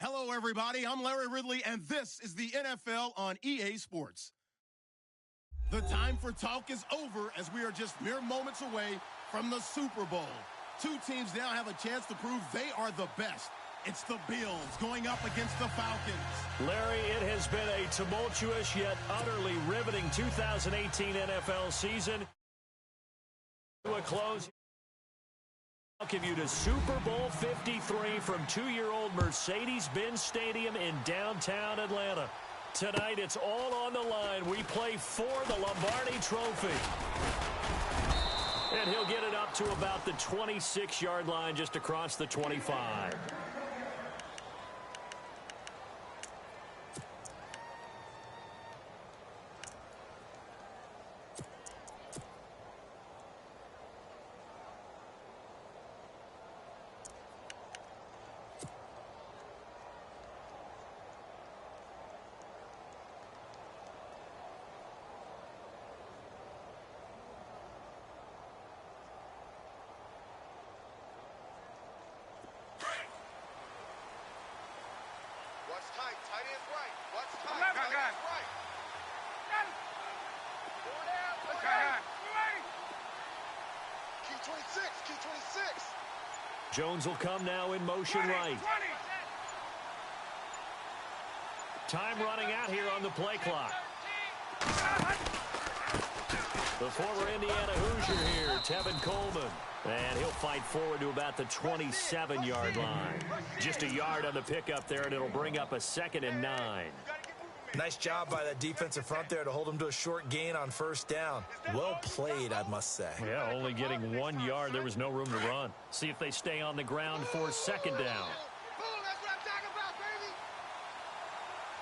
Hello, everybody. I'm Larry Ridley, and this is the NFL on EA Sports. The time for talk is over as we are just mere moments away from the Super Bowl. Two teams now have a chance to prove they are the best. It's the Bills going up against the Falcons. Larry, it has been a tumultuous yet utterly riveting 2018 NFL season. To a close. Welcome you to Super Bowl 53 from 2-year-old Mercedes-Benz Stadium in downtown Atlanta. Tonight, it's all on the line. We play for the Lombardi Trophy. And he'll get it up to about the 26-yard line just across the 25. Jones will come now in motion right. Time running out here on the play clock. The former Indiana Hoosier here, Tevin Coleman. And he'll fight forward to about the 27-yard line. Just a yard on the pickup there, and it'll bring up a 2nd and 9. Nice job by that defensive front there to hold him to a short gain on first down. Well played, I must say. Yeah, only getting 1 yard. There was no room to run. See if they stay on the ground for 2nd down.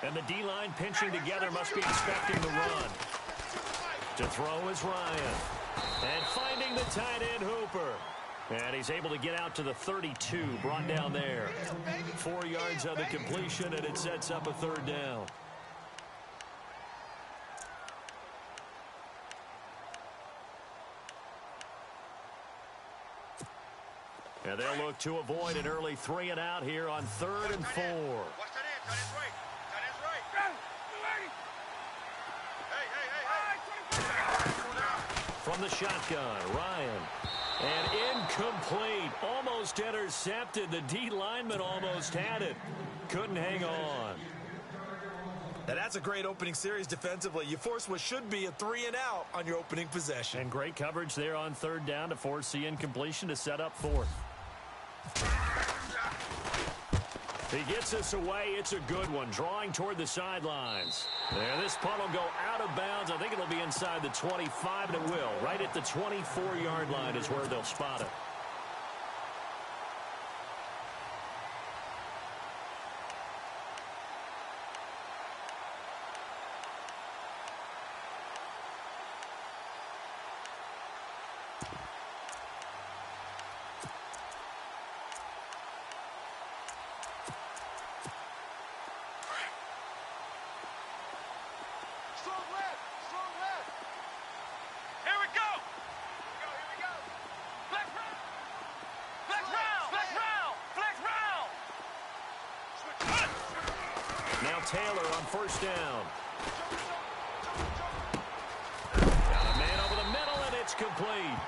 And the D-line pinching together must be expecting the run. To throw is Ryan. And finding the tight end, Hooper. And he's able to get out to the 32, brought down there. 4 yards on the completion, and it sets up a 3rd down. And they'll look to avoid an early 3 and out here on 3rd and 4. Watch that end. Tight end's right. Tight end's right. Hey. From the shotgun, Ryan. And incomplete. Almost intercepted. The D lineman almost had it. Couldn't hang on. Now that's a great opening series defensively. You force what should be a 3 and out on your opening possession. And great coverage there on 3rd down to force the incompletion to set up 4th. He gets us away. It's a good one. Drawing toward the sidelines. There, this punt will go out of bounds. I think it'll be inside the 25, and it will. Right at the 24-yard line is where they'll spot it. Taylor on 1st down. Got a man over the middle, and it's complete.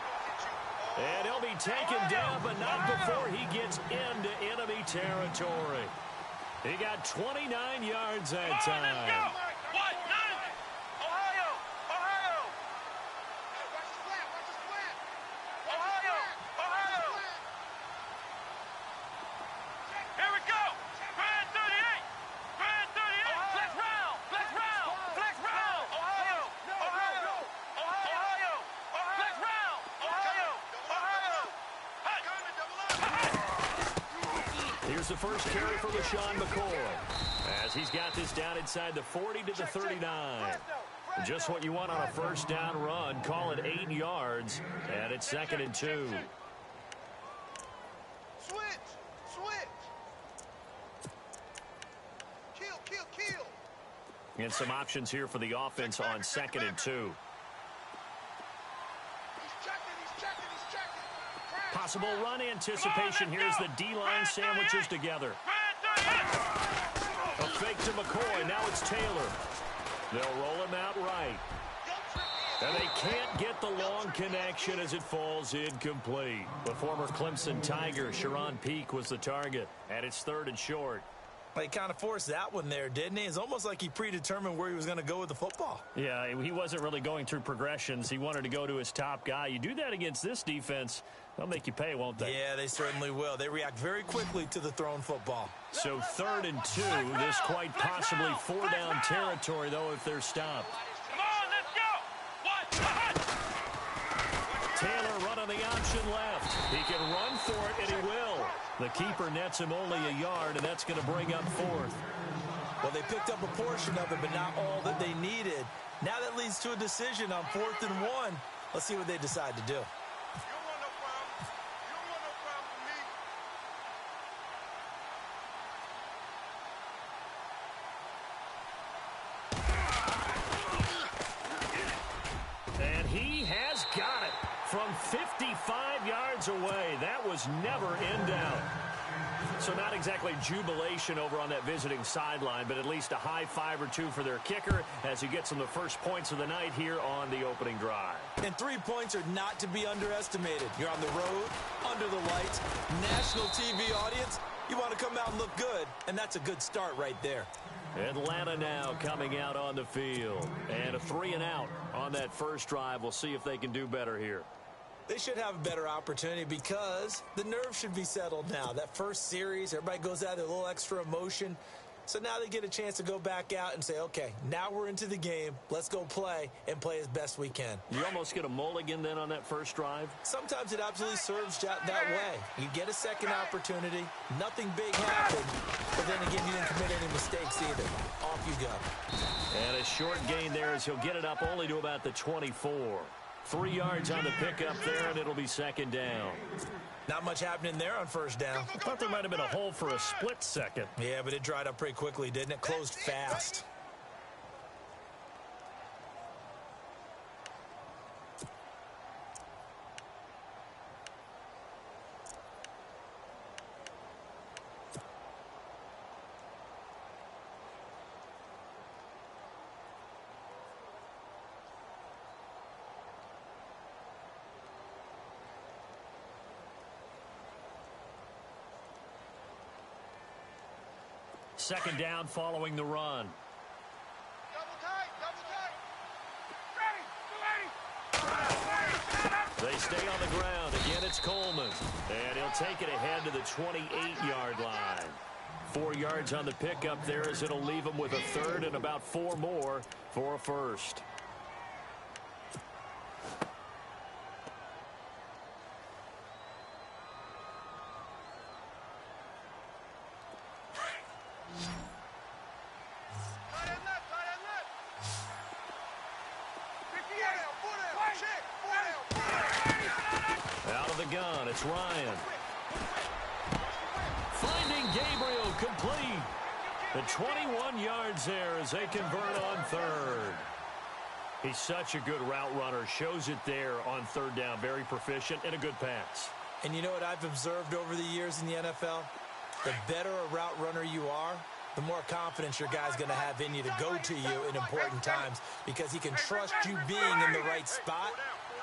And he'll be taken down, but not before he gets into enemy territory. He got 29 yards that time. Here's the first carry for LaShawn McCoy as he's got this down inside the 40 to the 39. Just what you want on a first down run. Call it 8 yards, and it's 2nd and 2. And some options here for the offense on 2nd and 2. Possible run anticipation here as the D-line sandwiches together. fake to McCoy. Now it's Taylor. They'll roll him out right. And they can't get the long connection as it falls incomplete. But former Clemson Tiger Sharon Peak was the target. And it's 3rd and short. He kind of forced that one there, didn't he? It's almost like he predetermined where he was going to go with the football. Yeah, he wasn't really going through progressions. He wanted to go to his top guy. You do that against this defense, they'll make you pay, won't they? Yeah, they certainly will. They react very quickly to the thrown football. So 3rd and 2. This quite possibly 4-down territory, though, if they're stopped. Come on, let's go. Taylor running the option left. He can run for it, and he will. The keeper nets him only a yard, and that's going to bring up 4th. Well, they picked up a portion of it, but not all that they needed. Now that leads to a decision on 4th and 1. Let's see what they decide to do. You don't want no problem. You don't want no problem for me. And he has got it from 55 yards away. That was never in doubt. So not exactly jubilation over on that visiting sideline, but at least a high 5 or 2 for their kicker as he gets them the first points of the night here on the opening drive. And 3 points are not to be underestimated. You're on the road, under the lights, national TV audience. You want to come out and look good, and that's a good start right there. Atlanta now coming out on the field. And a 3-and-out on that first drive. We'll see if they can do better here. They should have a better opportunity because the nerves should be settled now. That first series, everybody goes out with a little extra emotion. So now they get a chance to go back out and say, okay, now we're into the game. Let's go play and play as best we can. You almost get a mulligan then on that first drive? Sometimes it absolutely serves that way. You get a second opportunity. Nothing big happened. But then again, you didn't commit any mistakes either. Off you go. And a short gain there as he'll get it up only to about the 24. 3 yards on the pickup there, and it'll be 2nd down. Not much happening there on first down. I thought there might have been a hole for a split second. Yeah, but it dried up pretty quickly, didn't it? Closed fast. Second down following the run. Double tight, double tight. Ready, They stay on the ground. Again, it's Coleman. And he'll take it ahead to the 28-yard line. 4 yards on the pickup there as it'll leave him with a 3rd and about 4 more for a first. Out of the gun, it's Ryan. Finding Gabriel complete. The 21 yards there as they convert on 3rd. He's such a good route runner. Shows it there on 3rd down. Very proficient and a good pass. And you know what I've observed over the years in the NFL? The better a route runner you are, the more confidence your guy's going to have in you to go to you in important times because he can trust you being in the right spot,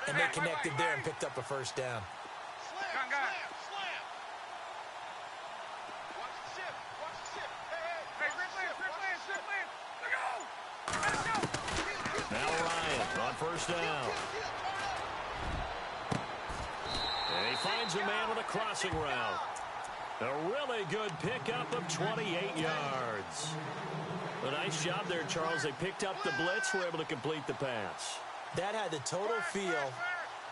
and they connected there and picked up a first down. Slam, slam. Watch the ship, watch the ship. Hey, Now Ryan on first down. And he finds a man with a crossing route. A really good pickup of 28 yards. A nice job there, Charles. They picked up the blitz, were able to complete the pass. That had the total feel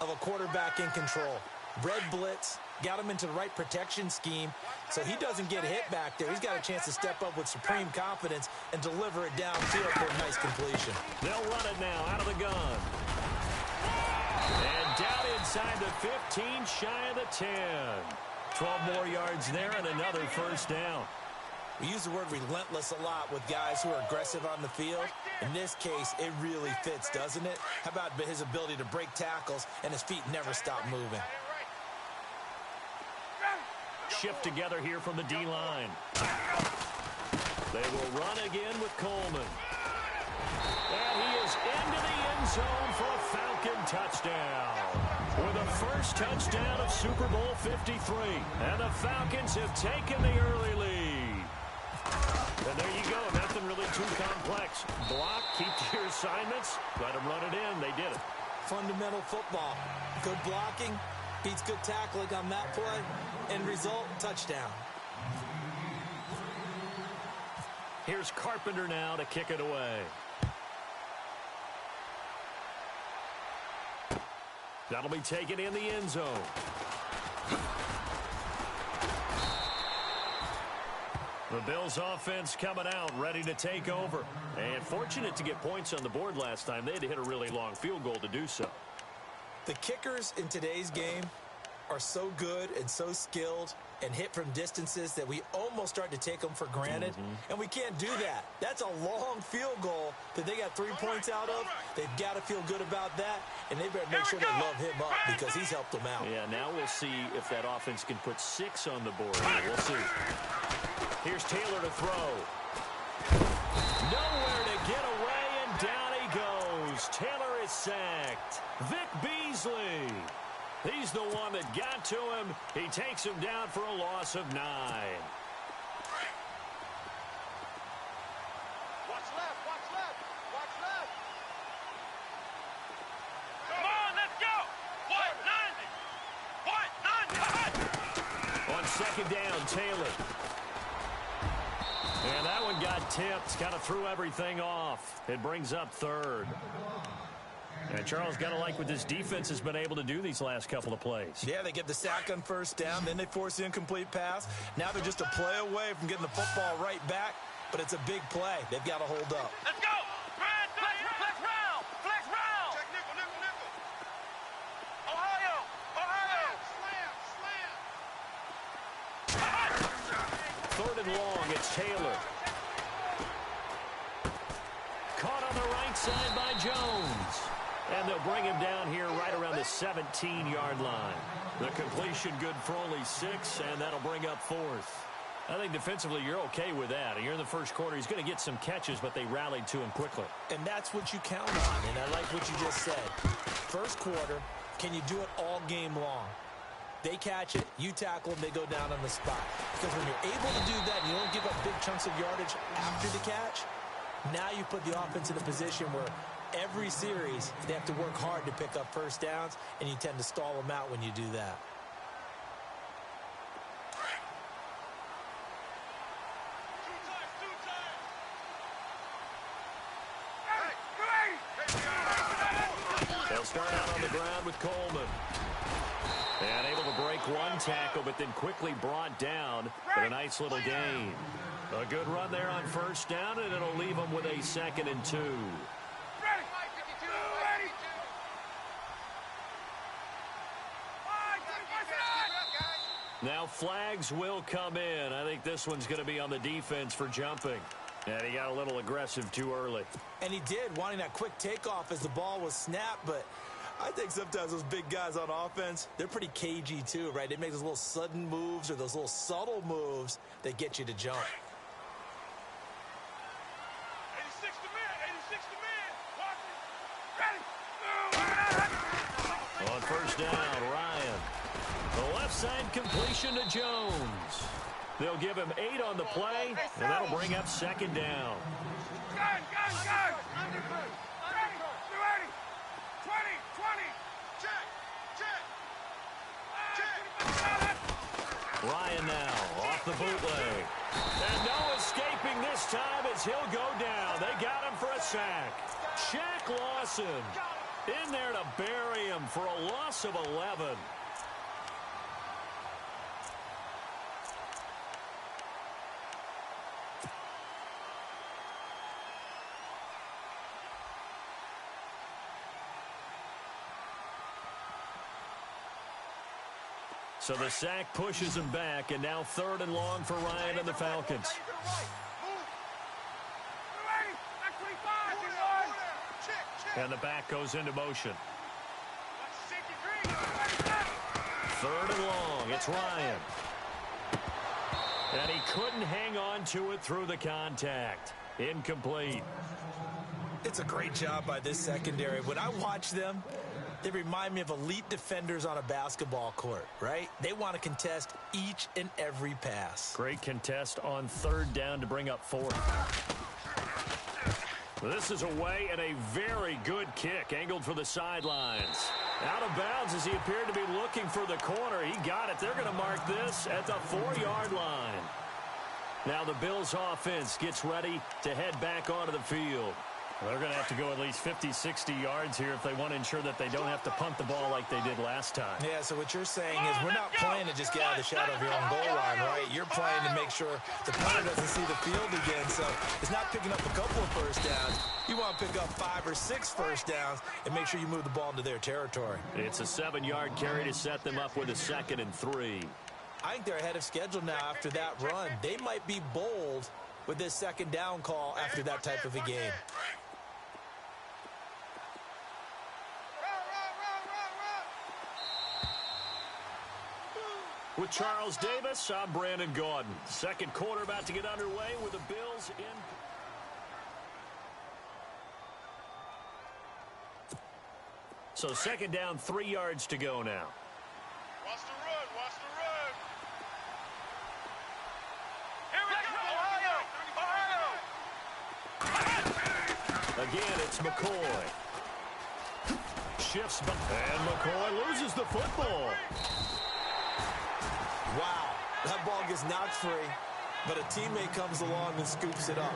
of a quarterback in control. Red blitz, got him into the right protection scheme, so he doesn't get hit back there. He's got a chance to step up with supreme confidence and deliver it downfield for a nice completion. They'll run it now out of the gun. And down inside the 15, shy of the 10. 12 more yards there and another first down. We use the word relentless a lot with guys who are aggressive on the field. In this case, it really fits, doesn't it? How about his ability to break tackles and his feet never stop moving? Shift together here from the D-line. They will run again with Coleman. And he is into the end zone for a Falcon touchdown. With the first touchdown of Super Bowl 53. And the Falcons have taken the early lead. And there you go. Nothing really too complex. Block, keep to your assignments, let them run it in. They did it. Fundamental football. Good blocking beats good tackling on that play. End result, touchdown. Here's Carpenter now to kick it away. That'll be taken in the end zone. The Bills offense coming out, ready to take over. And fortunate to get points on the board last time. They had to hit a really long field goal to do so. The kickers in today's game are so good and so skilled and hit from distances that we almost start to take them for granted. And we can't do that. That's a long field goal that they got 3 points out of. They've got to feel good about that, and they better make sure they love him up because he's helped them out. Yeah, now we'll see if that offense can put 6 on the board. We'll see. Here's Taylor to throw. Nowhere to get away, and down he goes. Taylor is sacked. Vic Beasley. He's the one that got to him. He takes him down for a loss of 9. Watch left, watch left, watch left. Come on, let's go. What? None. On second down, Taylor. And that one got tipped. Kind of threw everything off. It brings up third. And Charles, got to like what this defense has been able to do these last couple of plays. Yeah, they get the sack on first down, then they force the incomplete pass. Now they're just a play away from getting the football right back, but it's a big play. They've got to hold up. Let's go. Flex round. Check nickel. Ohio. Slam. Third and long, it's Taylor. Caught on the right side by Jones. And they'll bring him down here right around the 17-yard line. The completion good for only 6, and that'll bring up fourth. I think defensively you're okay with that. You're in the first quarter. He's going to get some catches, but they rallied to him quickly. And that's what you count on, and I like what you just said. First quarter, can you do it all game long? They catch it, you tackle them, they go down on the spot. Because when you're able to do that, and you don't give up big chunks of yardage after the catch, now you put the offense in a position where every series they have to work hard to pick up first downs, and you tend to stall them out when you do that. They'll start out on the ground with Coleman. And able to break one tackle, but then quickly brought down for a nice little gain. A good run there on first down, and it'll leave them with a 2nd and 2. Now flags will come in. I think this one's going to be on the defense for jumping. And he got a little aggressive too early. And he did, wanting that quick takeoff as the ball was snapped, but I think sometimes those big guys on offense, they're pretty cagey too, right? They make those little sudden moves or those little subtle moves that get you to jump. 86 to man. Ready. On first down, Ryan. The left side completion to Jones. They'll give him 8 on the play, and that'll bring up 2nd down. Gun. Ready. 20. Check. Ryan now off the bootleg. And no escaping this time as he'll go down. They got him for a sack. Shaq Lawson in there to bury him for a loss of 11. So the sack pushes him back, and now 3rd and long for Ryan and the Falcons. And the back goes into motion. 3rd and long. It's Ryan. And he couldn't hang on to it through the contact. Incomplete. It's a great job by this secondary. When I watch them, they remind me of elite defenders on a basketball court, right? They want to contest each and every pass. Great contest on third down to bring up fourth. This is away and a very good kick, angled for the sidelines. Out of bounds as he appeared to be looking for the corner. He got it. They're going to mark this at the 4-yard line. Now the Bills offense gets ready to head back onto the field. They're going to have to go at least 50, 60 yards here if they want to ensure that they don't have to punt the ball like they did last time. Yeah, so what you're saying is we're not playing to just get out of the shadow of your own goal line, right? You're playing to make sure the punter doesn't see the field again. So it's not picking up a couple of first downs. You want to pick up 5 or 6 first downs and make sure you move the ball into their territory. It's a 7-yard carry to set them up with a 2nd and 3. I think they're ahead of schedule now after that run. They might be bold with this 2nd down call after that type of a game. With Charles Davis, I'm Brandon Gaudin. Second quarter about to get underway with the Bills in. So 2nd down, 3 yards to go now. Watch the run, watch the run. Here we go, Ohio! Again, it's McCoy. Shifts, and McCoy loses the football. Wow, that ball gets knocked free, but a teammate comes along and scoops it up.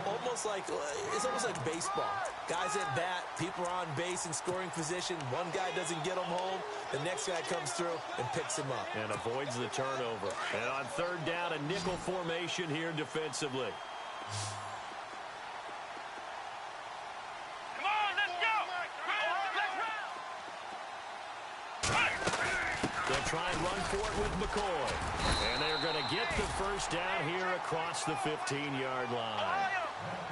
It's almost like baseball. Guys at bat, people are on base in scoring position. One guy doesn't get him home. The next guy comes through and picks him up. And avoids the turnover. And on 3rd down, a nickel formation here defensively. Come on, let's go! They'll try and run for it with McCoy. And they're going to get the first down here across the 15-yard line.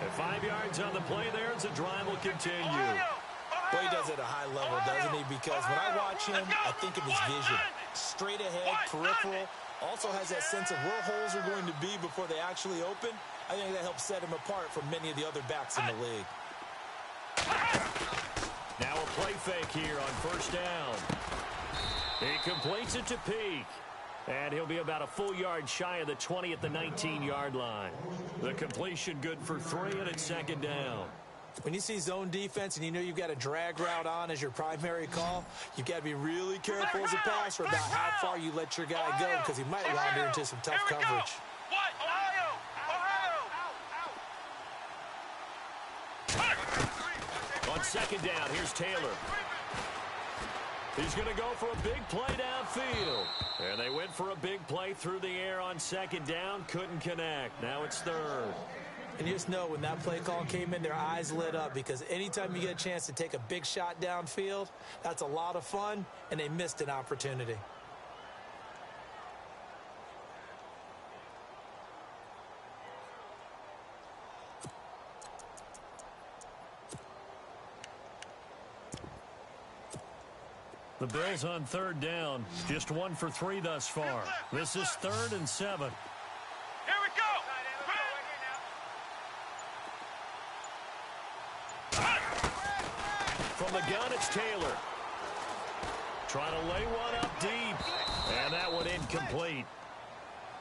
And 5 yards on the play there as the drive will continue. Well, he does it at a high level, doesn't he? Because when I watch him, I think of his vision. Straight ahead, peripheral. Also has that sense of where holes are going to be before they actually open. I think that helps set him apart from many of the other backs in the league. Now a play fake here on 1st down. He completes it to Peak. And he'll be about a full yard shy of the 20 at the 19-yard line. The completion good for 3, and it's 2nd down. When you see zone defense and you know you've got a drag route on as your primary call, you've got to be really careful as a passer about how far you let your guy go because he might wander into some tough coverage. What? Ohio! On 2nd down, here's Taylor. He's going to go for a big play downfield. And they went for a big play through the air on 2nd down. Couldn't connect. Now it's 3rd. And you just know when that play call came in, their eyes lit up because anytime you get a chance to take a big shot downfield, that's a lot of fun, and they missed an opportunity. The Bills on 3rd down. Just 1 for 3 thus far. This is 3rd and 7. Here we go! From the gun, it's Taylor. Trying to lay one up deep. And that one incomplete.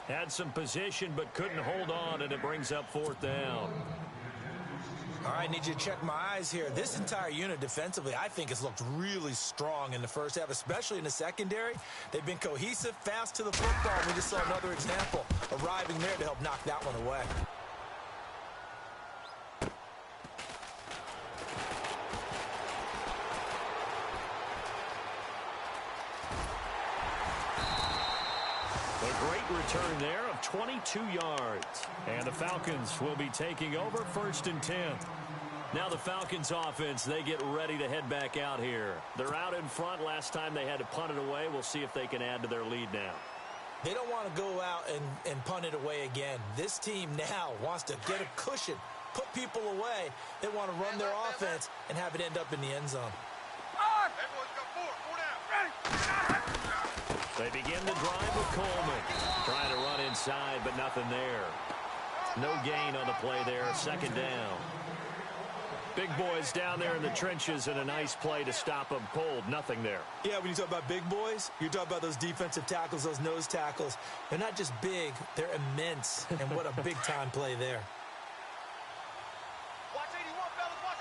Had some position but couldn't hold on, and it brings up 4th down. All right, need you to check my eyes here. This entire unit defensively, I think, has looked really strong in the first half, especially in the secondary. They've been cohesive, fast to the football. We just saw another example arriving there to help knock that one away. A great return there of 22 yards. And the Falcons will be taking over 1st and 10. Now the Falcons offense, they get ready to head back out here. They're out in front. Last time they had to punt it away. We'll see if they can add to their lead now. They don't want to go out and punt it away again. This team now wants to get a cushion, put people away. They want to run their offense and have it end up in the end zone. Everyone's got 4 down. They begin the drive with Coleman. Trying to run inside, but nothing there. No gain on the play there. Second down. Big boys down there in the trenches, and a nice play to stop them cold. Nothing there. Yeah, when you talk about big boys, you're talking about those defensive tackles, those nose tackles. They're not just big, they're immense. And what a big-time play there. Watch 81, fellas. Watch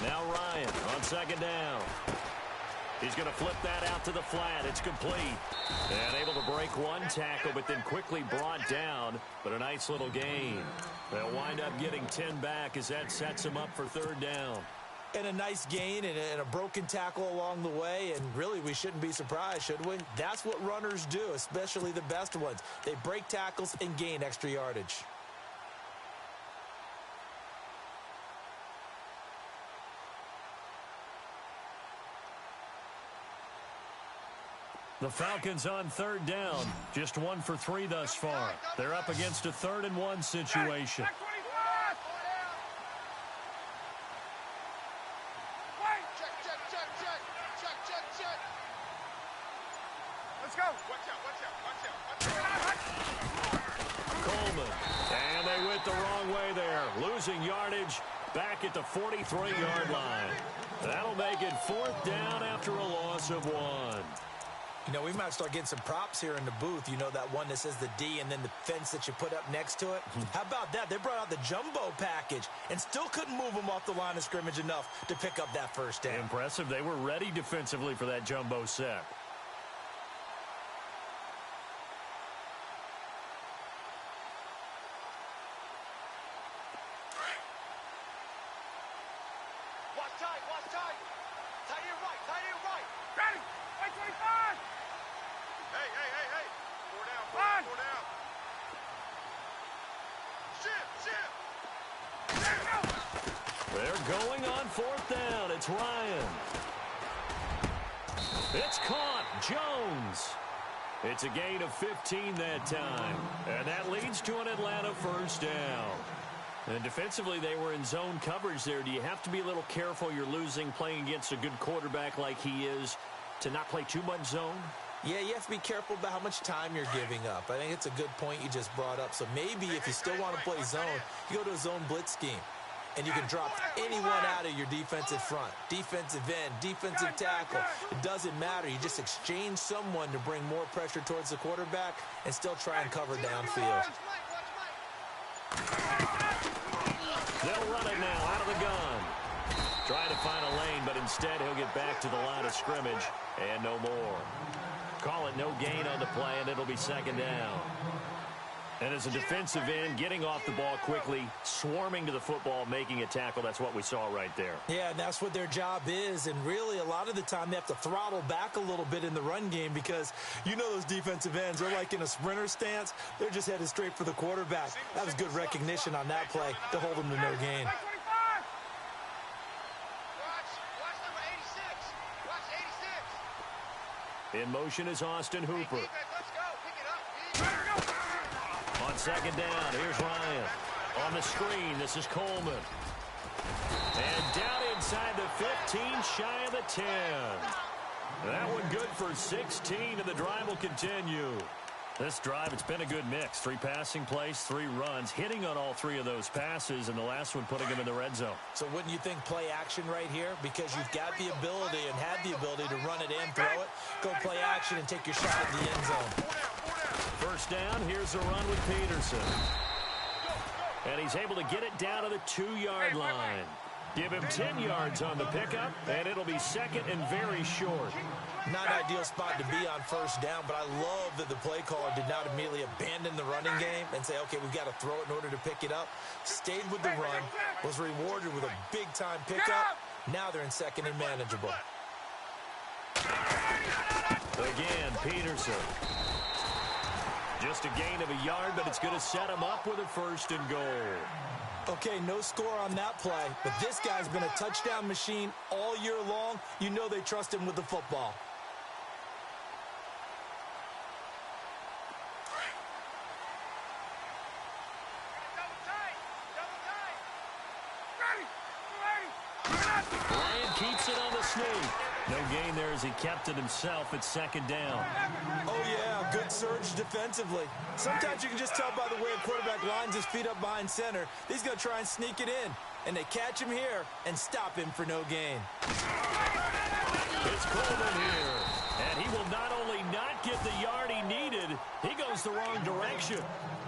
81. Now Ryan on second down. He's going to flip that out to the flat. It's complete. And able to break one tackle, but then quickly brought down. But a nice little gain. They'll wind up getting 10 back as that sets them up for third down. And a nice gain and a broken tackle along the way. And really, we shouldn't be surprised, should we? That's what runners do, especially the best ones. They break tackles and gain extra yardage. The Falcons on third down. Just 1 for 3 thus far. They're up against a 3rd and 1 situation. Let's go. Watch out. Coleman. And they went the wrong way there. Losing yardage back at the 43-yard line. That'll make it 4th down after a loss of 1. You know, we might start getting some props here in the booth. You know, that one that says the D and then the fence that you put up next to it. How about that? They brought out the jumbo package and still couldn't move them off the line of scrimmage enough to pick up that first down. Impressive. They were ready defensively for that jumbo set. Watch tight. Tight end right. Ready. 25. Hey. 4 down. Shit. They're going on 4th down. It's Ryan. It's caught. Jones. It's a gain of 15 that time. And that leads to an Atlanta first down. And defensively, they were in zone coverage there. Do you have to be a little careful? You're losing playing against a good quarterback like he is to not play too much zone? Yeah, you have to be careful about how much time you're giving up. I think it's a good point you just brought up. So maybe if you still want to play zone, you go to a zone blitz scheme. And you can drop anyone out of your defensive front. Defensive end, defensive tackle. It doesn't matter. You just exchange someone to bring more pressure towards the quarterback and still try and cover downfield. They'll run it now out of the gun. Trying to find a lane, but instead he'll get back to the line of scrimmage and no more. Call it no gain on the play, and it'll be second down. And as a defensive end, getting off the ball quickly, swarming to the football, making a tackle, that's what we saw right there. Yeah, and that's what their job is. And really, a lot of the time, they have to throttle back a little bit in the run game because you know those defensive ends, they're like in a sprinter stance. They're just headed straight for the quarterback. That was good recognition on that play to hold them to no gain. In motion is Austin Hooper. On second down, here's Ryan. On the screen, this is Coleman. And down inside the 15, shy of the 10. That one good for 16, and the drive will continue. This drive, it's been a good mix. 3 passing plays, 3 runs, hitting on all 3 of those passes, and the last one putting them in the red zone. So wouldn't you think play action right here? Because you've got the ability and had the ability to run it in, throw it, go play action, and take your shot at the end zone. First down, here's a run with Peterson. And he's able to get it down to the 2-yard line. Give him 10 yards on the pickup, and it'll be second and very short. Not an ideal spot to be on first down, but I love that the play caller did not immediately abandon the running game and say, okay, we've got to throw it in order to pick it up. Stayed with the run, was rewarded with a big-time pickup. Now they're in second and manageable. Again, Peterson. Just a gain of a yard, but it's going to set him up with a first and goal. Okay, no score on that play, but this guy's been a touchdown machine all year long. You know they trust him with the football. Ryan keeps it on the sneak. No gain there as he kept it himself at second down. Oh, yeah, good surge defensively. Sometimes you can just tell by the way a quarterback lines his feet up behind center. He's going to try and sneak it in. And they catch him here and stop him for no gain. It's Coleman here. And he will not only not get the yard he needed, he goes the wrong direction.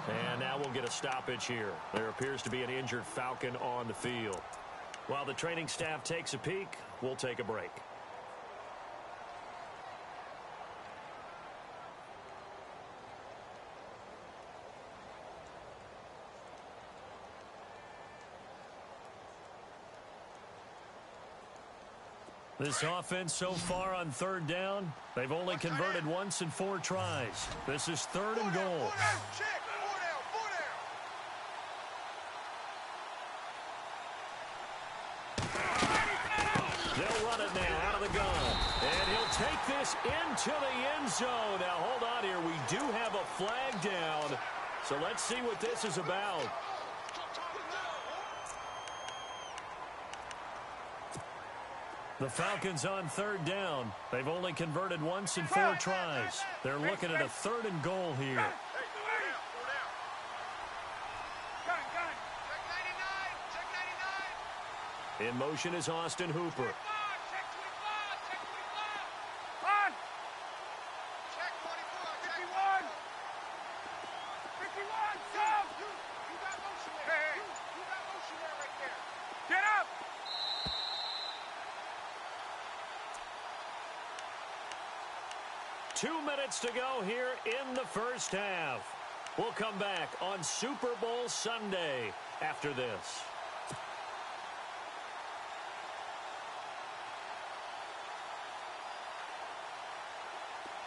And now we'll get a stoppage here. There appears to be an injured Falcon on the field. While the training staff takes a peek, we'll take a break. This offense so far on third down, they've only converted once in 4 tries. This is 3rd and goal. They'll run it now out of the gun. And he'll take this into the end zone. Now, hold on here. We do have a flag down. So let's see what this is about. The Falcons on 3rd down. They've only converted once in 4 tries. They're looking at a 3rd and goal here. In motion is Austin Hooper. Get up! Two minutes to go here in the first half. We'll come back on Super Bowl Sunday after this.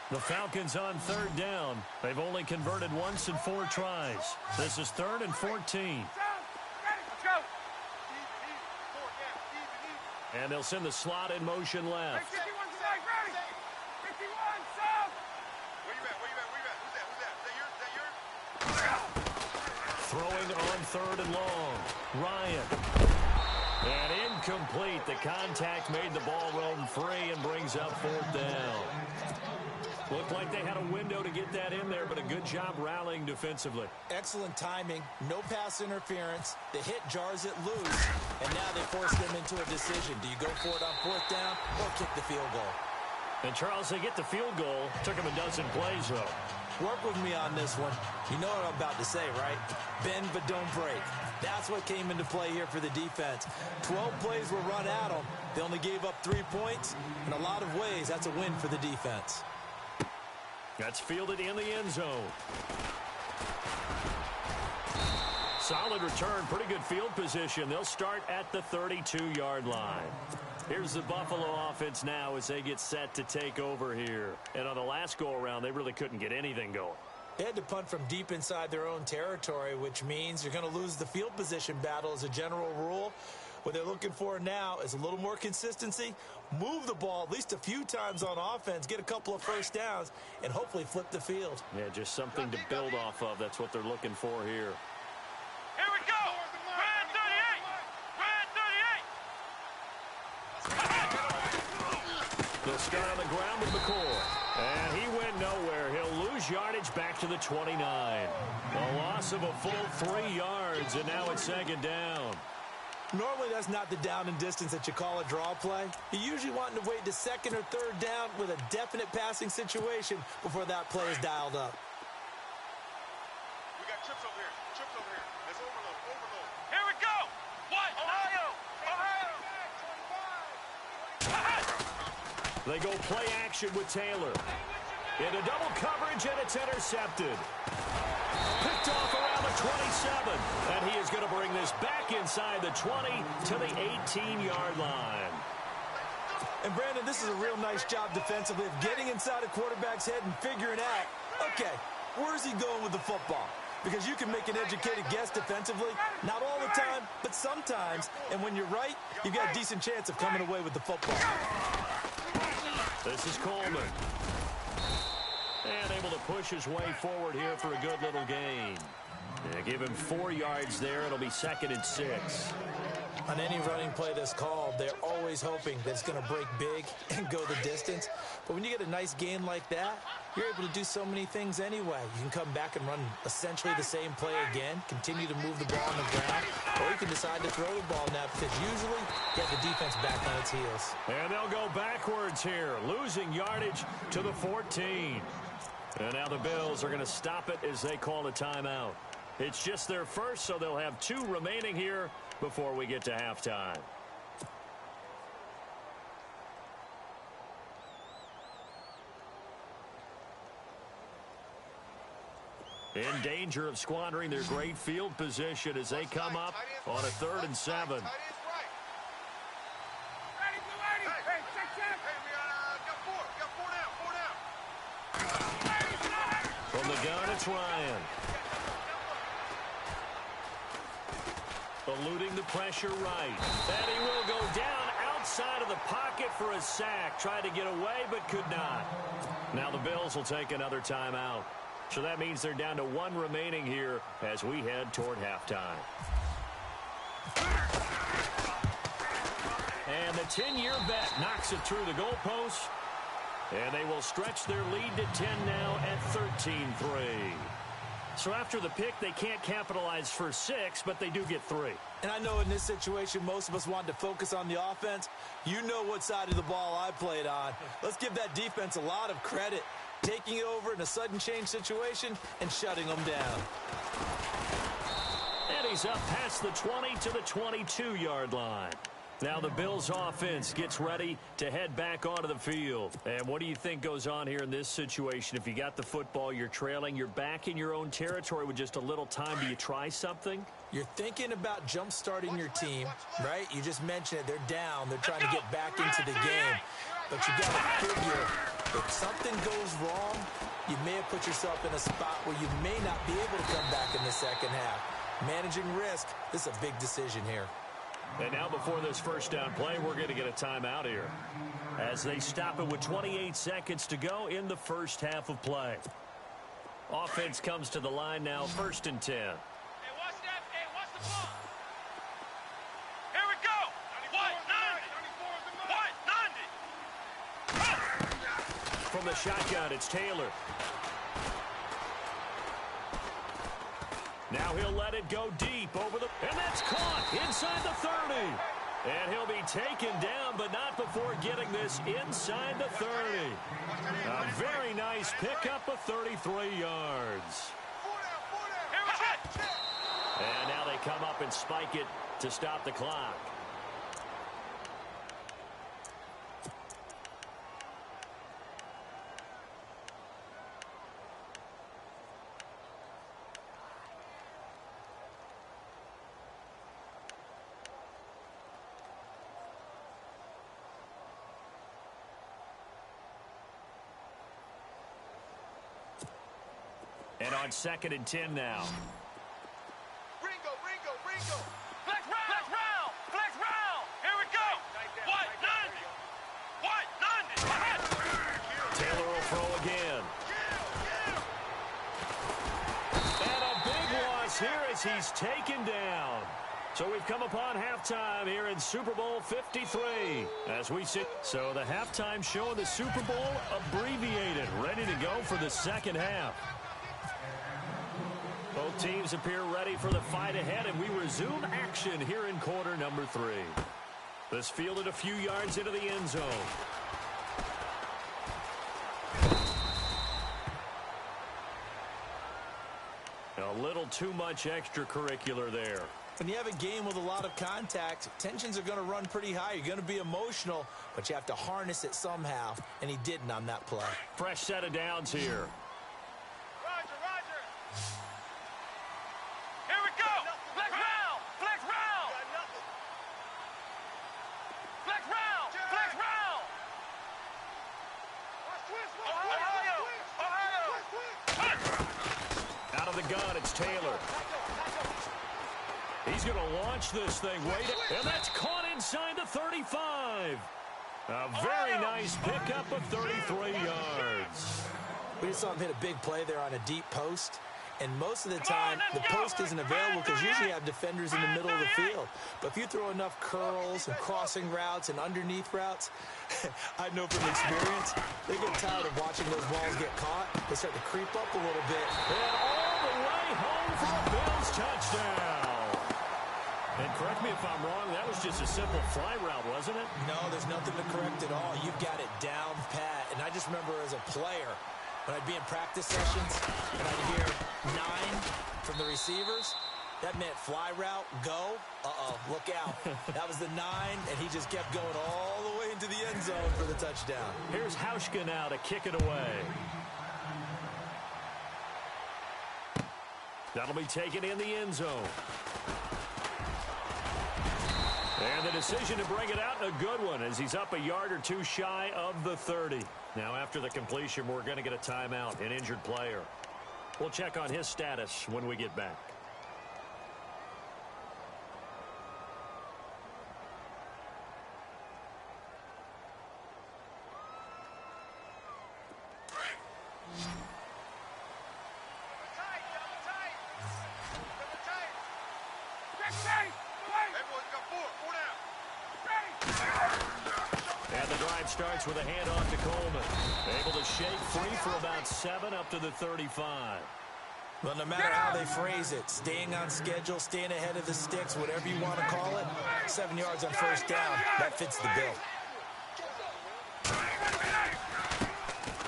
The Falcons on 3rd down. They've only converted once in 4 tries. This is 3rd and 14. Let's go! And they'll send the slot in motion left. 51 side, ready! 51, south! Where you at? Who's that? Throwing on 3rd and long. Ryan. And incomplete. The contact made the ball roam free and brings up 4th down. Looked like they had a window to get that in there, but a good job rallying defensively. Excellent timing, no pass interference. The hit jars it loose, and now they force them into a decision. Do you go for it on 4th down or kick the field goal? And, Charles, they get the field goal. Took them a dozen plays, though. Work with me on this one. You know what I'm about to say, right? Bend but don't break. That's what came into play here for the defense. 12 plays were run at them. They only gave up 3 points. In a lot of ways, that's a win for the defense. That's fielded in the end zone. Solid return, pretty good field position. They'll start at the 32-yard line. Here's the Buffalo offense now as they get set to take over here. And on the last go-around, they really couldn't get anything going. They had to punt from deep inside their own territory, which means you're going to lose the field position battle as a general rule. What they're looking for now is a little more consistency, move the ball at least a few times on offense, get a couple of first downs, and hopefully flip the field. Yeah, just something to build off of. That's what they're looking for here. Here we go! Red 38! Red 38! They'll start on the ground with McCoy. And he went nowhere. He'll lose yardage back to the 29. A loss of a full 3 yards, and now it's 2nd down. Normally, that's not the down and distance that you call a draw play. You usually want to wait to 2nd or 3rd down with a definite passing situation before that play is dialed up. We got trips over here. Let's overload. Here we go! What? Ohio! They go play action with Taylor. Into double coverage, and it's intercepted. Picked off around the 27, and he is going to bring this back inside the 20 to the 18-yard line. And, Brandon, this is a real nice job defensively of getting inside a quarterback's head and figuring out, okay, where's he going with the football? Because you can make an educated guess defensively, not all the time, but sometimes. And when you're right, you've got a decent chance of coming away with the football. This is Coleman. And able to push his way forward here for a good little gain. Yeah, give him 4 yards there. It'll be 2nd and 6. On any running play that's called, they're always hoping that it's going to break big and go the distance. But when you get a nice gain like that, you're able to do so many things anyway. You can come back and run essentially the same play again, continue to move the ball on the ground, or you can decide to throw the ball now because usually you have the defense back on its heels. And they'll go backwards here, losing yardage to the 14. And now the Bills are going to stop it as they call a timeout. It's just their first, so they'll have 2 remaining here before we get to halftime. In danger of squandering their great field position as they come up on a 3rd and 7. From the gun, it's Ryan. Eluding the pressure right. And he will go down outside of the pocket for a sack. Tried to get away, but could not. Now the Bills will take another timeout. So that means they're down to 1 remaining here as we head toward halftime. And the 10-year vet knocks it through the goalpost. And they will stretch their lead to 10 now at 13-3. So after the pick, they can't capitalize for 6, but they do get 3. And I know in this situation, most of us wanted to focus on the offense. You know what side of the ball I played on. Let's give that defense a lot of credit, taking it over in a sudden change situation and shutting them down. And he's up past the 20 to the 22-yard line. Now the Bills offense gets ready to head back onto the field. And what do you think goes on here in this situation? If you got the football, you're trailing, you're back in your own territory with just a little time. Do you try something? You're thinking about jump-starting your team, right? You just mentioned it. They're down. They're trying to get back into the game. But you got to figure, if something goes wrong, you may have put yourself in a spot where you may not be able to come back in the second half. Managing risk, this is a big decision here. And now before this first down play, we're going to get a timeout here as they stop it with 28 seconds to go in the first half of play. Offense comes to the line now, 1st and 10. Hey, watch that. Hey, watch the ball. Here we go. What? 90. From the shotgun, it's Taylor. Now he'll let it go deep over the... And that's caught inside the 30. And he'll be taken down, but not before getting this inside the 30. A very nice pickup of 33 yards. And now they come up and spike it to stop the clock. And on 2nd and 10 now. Ringo. Flex round. Here we go. What? 90. Taylor will throw again. And a big loss here as he's taken down. So we've come upon halftime here in Super Bowl 53 as we sit. So the halftime show of the Super Bowl abbreviated, ready to go for the second half. Both teams appear ready for the fight ahead, and we resume action here in quarter number 3. This fielded a few yards into the end zone. A little too much extracurricular there. When you have a game with a lot of contact, tensions are going to run pretty high. You're going to be emotional, but you have to harness it somehow, and he didn't on that play. Fresh set of downs here. Roger. Here we go. Flex round. Out of the gun, it's Taylor. He's going to launch this thing. And that's caught inside the 35. A very nice pickup of 33 yards. We just saw him hit a big play there on a deep post, And most of the time, the post isn't available because usually you have defenders in the middle of the field. But if you throw enough curls and crossing routes and underneath routes, I know from experience, they get tired of watching those balls get caught. They start to creep up a little bit. And all the way home for a Bills touchdown. And correct me if I'm wrong, that was just a simple fly route, wasn't it? No, there's nothing to correct at all. You've got it down pat. And I just remember as a player, when I'd be in practice sessions and I'd hear 9 from the receivers, that meant fly route, go. Look out. That was the 9, and he just kept going all the way into the end zone for the touchdown. Here's Hauschka now to kick it away. That'll be taken in the end zone. And the decision to bring it out, a good one, as he's up a yard or two shy of the 30. Now, after the completion, we're going to get a timeout, an injured player. We'll check on his status when we get back. And the drive starts with a handoff to Coleman. Able to shake free for about 7 up to the 35. Well, no matter how they phrase it, staying on schedule, staying ahead of the sticks, whatever you want to call it, 7 yards on first down, that fits the bill.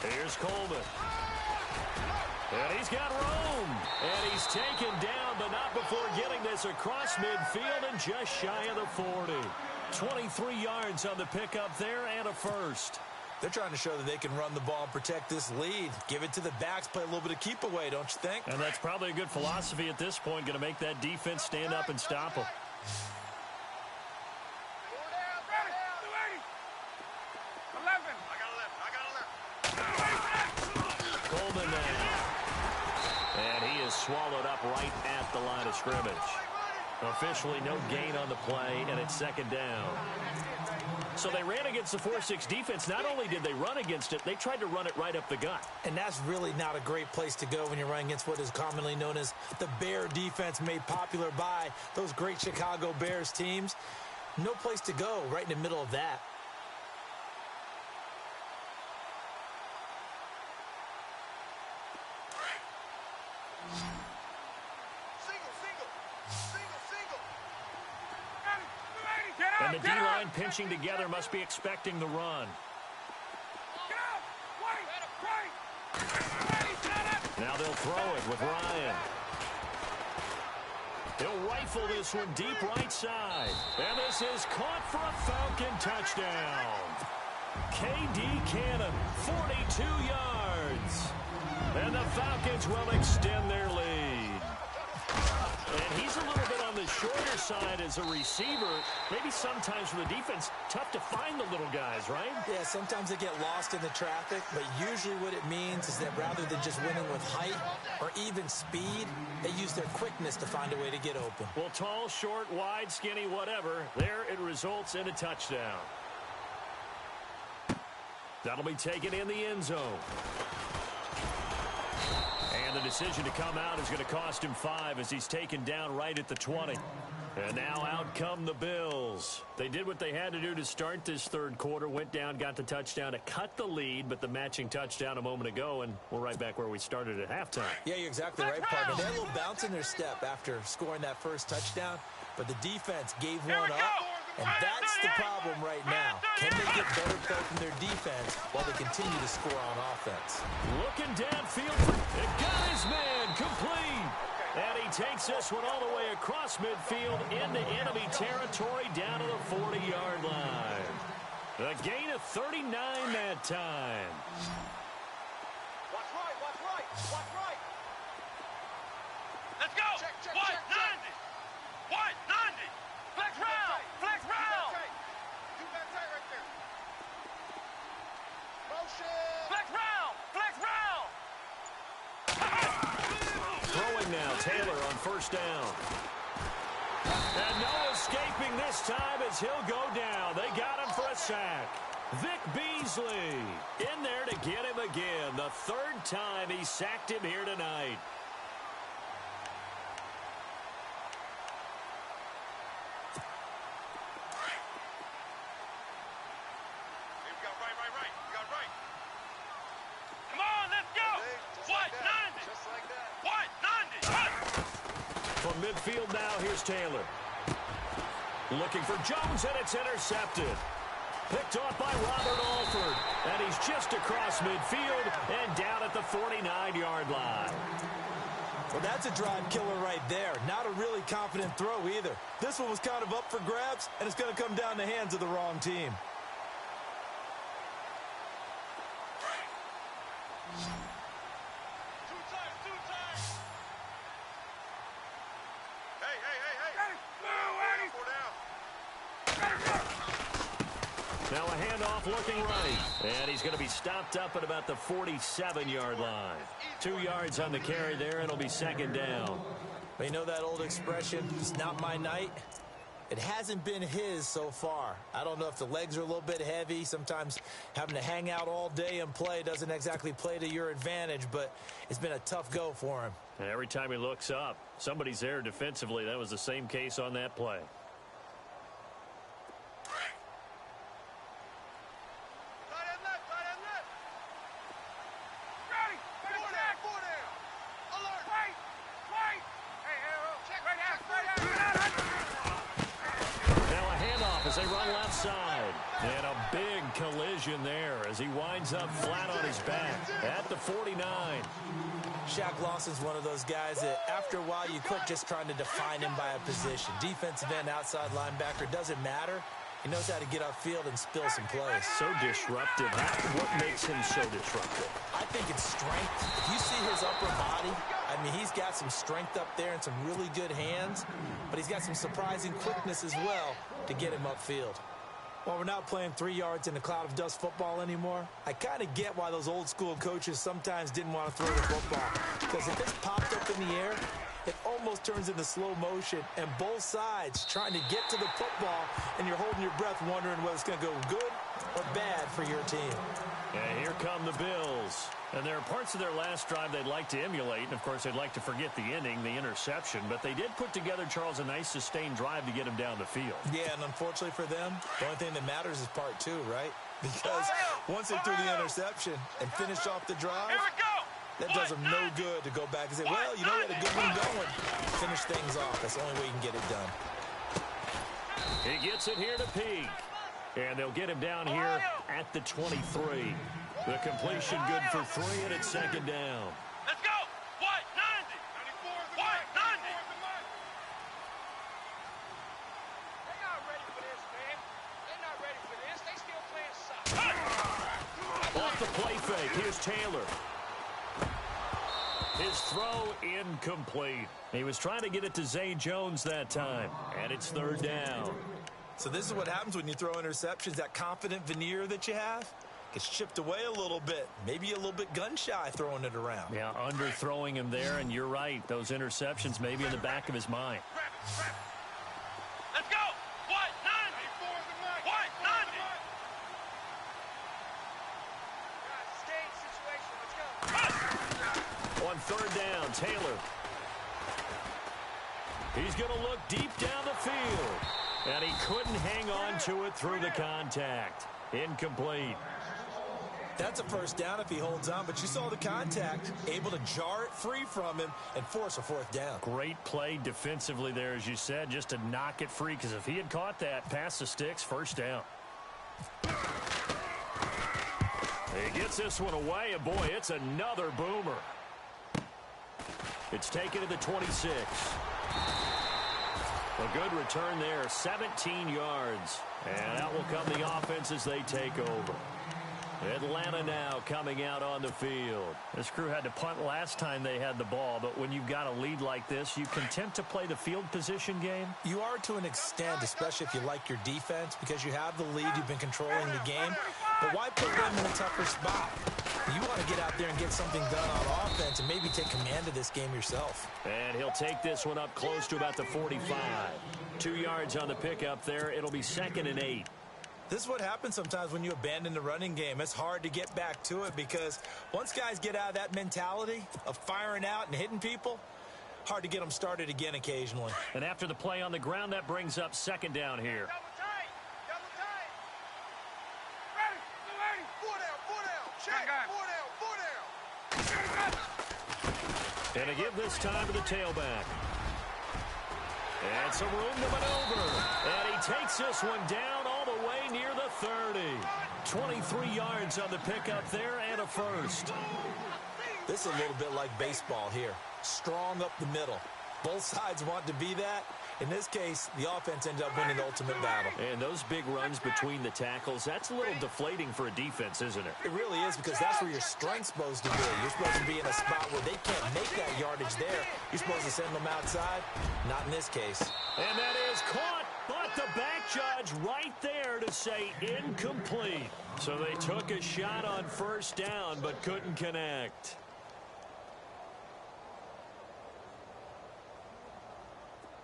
Here's Coleman. And he's got room. And he's taken down, but not before getting this across midfield and just shy of the 40. 23 yards on the pickup there and a first. They're trying to show that they can run the ball and protect this lead. Give it to the backs, play a little bit of keep away, don't you think? And that's probably a good philosophy at this point, going to make that defense stand up and stop them. Coleman now. And he is swallowed up right at the line of scrimmage. Officially no gain on the play, and it's second down. So they ran against the 4-6 defense. Not only did they run against it, they tried to run it right up the gut. And that's really not a great place to go when you're running against what is commonly known as the Bear defense, made popular by those great Chicago Bears teams. No place to go right in the middle of that. And the D-line pinching together must be expecting the run. Now they'll throw it with Ryan. He'll rifle this one deep right side. And this is caught for a Falcon touchdown. K.D. Cannon, 42 yards. And the Falcons will extend their lead. And he's a little bit on the shorter side as a receiver. Maybe sometimes for the defense, tough to find the little guys, right? Yeah, sometimes they get lost in the traffic, but usually what it means is that rather than just winning with height or even speed, they use their quickness to find a way to get open. Well, tall, short, wide, skinny, whatever, there it results in a touchdown. That'll be taken in the end zone. And the decision to come out is going to cost him 5 as he's taken down right at the 20. And now out come the Bills. They did what they had to do to start this third quarter, went down, got the touchdown to cut the lead, but the matching touchdown a moment ago, and we're right back where we started at halftime. Yeah, you're exactly right, partner. They had a little bounce in their step after scoring that first touchdown, but the defense gave one up, and that's the problem right now. Can they get better play from their defense while they continue to score on offense? Looking downfield, it got his man complete. And he takes this one all the way across midfield into enemy territory down to the 40-yard line. A gain of 39 that time. Watch right, watch right, watch right. Let's go. Check, White, 90. White, 90. Flex round. Flex round. You back tight right there. Motion. Flex round. Flex round. Throwing now, Taylor on first down. And no escaping this time as he'll go down. They got him for a sack. Vic Beasley in there to get him again. The third time he sacked him here tonight. From midfield now, here's Taylor. Looking for Jones, and it's intercepted. Picked off by Robert Alford. And he's just across midfield and down at the 49-yard line. Well, that's a drive killer right there. Not a really confident throw either. This one was kind of up for grabs, and it's going to come down the hands of the wrong team. Now a handoff looking right. And he's going to be stopped up at about the 47-yard line. 2 yards on the carry there. It'll be second down. But you know that old expression, it's not my night? It hasn't been his so far. I don't know if the legs are a little bit heavy. Sometimes having to hang out all day and play doesn't exactly play to your advantage, but it's been a tough go for him. And every time he looks up, somebody's there defensively. That was the same case on that play. As they run left side. And a big collision there as he winds up flat on his back at the 49. Shaq Lawson's one of those guys that after a while you quit just trying to define him by a position. Defensive end, outside linebacker, doesn't matter. He knows how to get upfield and spill some plays. So disruptive. What makes him so disruptive? I think it's strength. If you see his upper body, I mean, he's got some strength up there and some really good hands, but he's got some surprising quickness as well to get him upfield. While we're not playing 3 yards in a cloud of dust football anymore, I kind of get why those old school coaches sometimes didn't want to throw the football. Because if it's popped up in the air, it almost turns into slow motion, and both sides trying to get to the football, and you're holding your breath wondering whether it's going to go good or bad for your team. And here come the Bills. And there are parts of their last drive they'd like to emulate. And, of course, they'd like to forget the inning, the interception. But they did put together, Charles, a nice sustained drive to get him down the field. Yeah, and unfortunately for them, the only thing that matters is part two, right? Because once they threw the interception and finished off the drive, that does them no good to go back and say, well, you know, we had a good one going. Finish things off. That's the only way you can get it done. He gets it here to Peak. And they'll get him down here at the 23. The completion good for 3, and it's second down. Let's go! What? 90! 94 what? 90! They're not ready for this, man. They're not ready for this. They still playing soccer. Off the play fake, here's Taylor. His throw incomplete. He was trying to get it to Zay Jones that time, and it's third down. So this is what happens when you throw interceptions. That confident veneer that you have gets chipped away a little bit. Maybe a little bit gun-shy throwing it around. Yeah, underthrowing him there, and you're right. Those interceptions may be in the back of his mind. Let's go! What? 90! What? 90! Stay in situation. Let's go. On third down, Taylor. He's going to look deep down the field. And he couldn't hang on to it through the contact. Incomplete. That's a first down if he holds on, but you saw the contact, able to jar it free from him and force a fourth down. Great play defensively there, as you said, just to knock it free, because if he had caught that, past the sticks, first down. He gets this one away, and boy, it's another boomer. It's taken to the 26. A good return there, 17 yards. And out will come the offense as they take over. Atlanta now coming out on the field. This crew had to punt last time they had the ball, but when you've got a lead like this, you content to play the field position game? You are to an extent, especially if you like your defense, because you have the lead, you've been controlling the game. But why put them in a tougher spot? You want to get out there and get something done on offense and maybe take command of this game yourself. And he'll take this one up close to about the 45. 2 yards on the pickup there. It'll be 2nd and 8. This is what happens sometimes when you abandon the running game. It's hard to get back to it because once guys get out of that mentality of firing out and hitting people, hard to get them started again occasionally. And after the play on the ground, that brings up second down here. Double tight. Double tight. Ready. Ready. Four down. Four down. Check. Four down. Four down. And a give this time to the tailback. And some room to maneuver. And he takes this one down all the way near the 30. 23 yards on the pickup there and a first. This is a little bit like baseball here. Strong up the middle. Both sides want to be that. In this case, the offense ended up winning the ultimate battle. And those big runs between the tackles, that's a little deflating for a defense, isn't it? It really is, because that's where your strength's supposed to be. You're supposed to be in a spot where they can't make that yardage there. You're supposed to send them outside. Not in this case. And that is caught, but the back judge right there to say incomplete. So they took a shot on first down, but couldn't connect.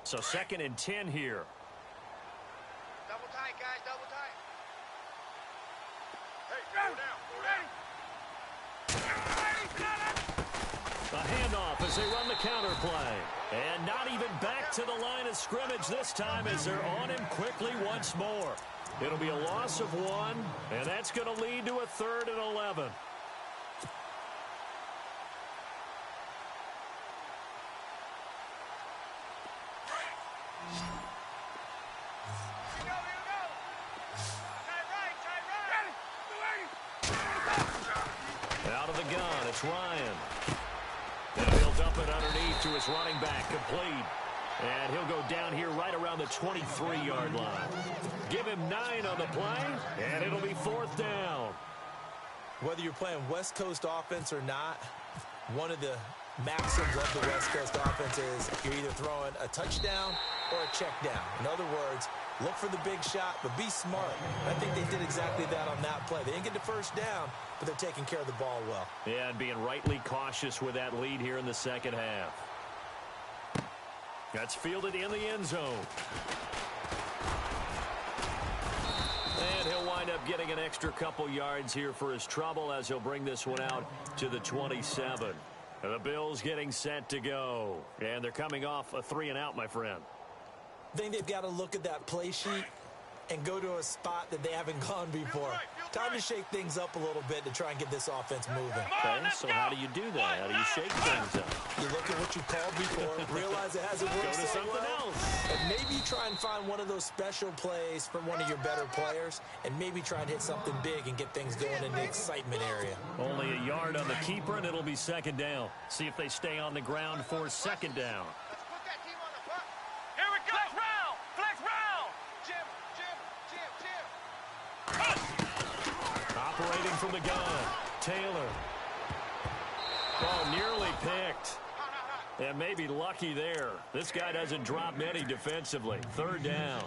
So 2nd and 10 here. Double tight, guys, double tight. Hey, go down. A handoff as they run the counter play. And not even back to the line of scrimmage this time as they're on him quickly once more. It'll be a loss of 1, and that's going to lead to a 3rd and 11. Out of the gun, it's Ryan. And he'll dump it underneath to his running back, complete. And he'll go down here right around the 23-yard line. Give him 9 on the play, and it'll be 4th down. Whether you're playing West Coast offense or not, one of the maxims of the West Coast offense is you're either throwing a touchdown or a check down. In other words, look for the big shot, but be smart. I think they did exactly that on that play. They didn't get the first down, but they're taking care of the ball well. Yeah, and being rightly cautious with that lead here in the second half. That's fielded in the end zone. And he'll wind up getting an extra couple yards here for his trouble as he'll bring this one out to the 27. And the Bills getting set to go. And they're coming off a 3-and-out, my friend. I think they've got to look at that play sheet and go to a spot that they haven't gone before. Time to shake things up a little bit to try and get this offense moving. Okay, so how do you do that? How do you shake things up? You look at what you called before, realize it hasn't worked Go to so something well, else. and maybe you try and find one of those special plays from one of your better players, and maybe try and hit something big and get things going in the excitement area. Only a yard on the keeper, and it'll be 2nd down. See if they stay on the ground for 2nd down. Let's put that team on the front. Here we go. Flex round. Flex round. Jim. Operating from the gun, Taylor. Oh, nearly picked. And maybe lucky there. This guy doesn't drop many defensively. 3rd down.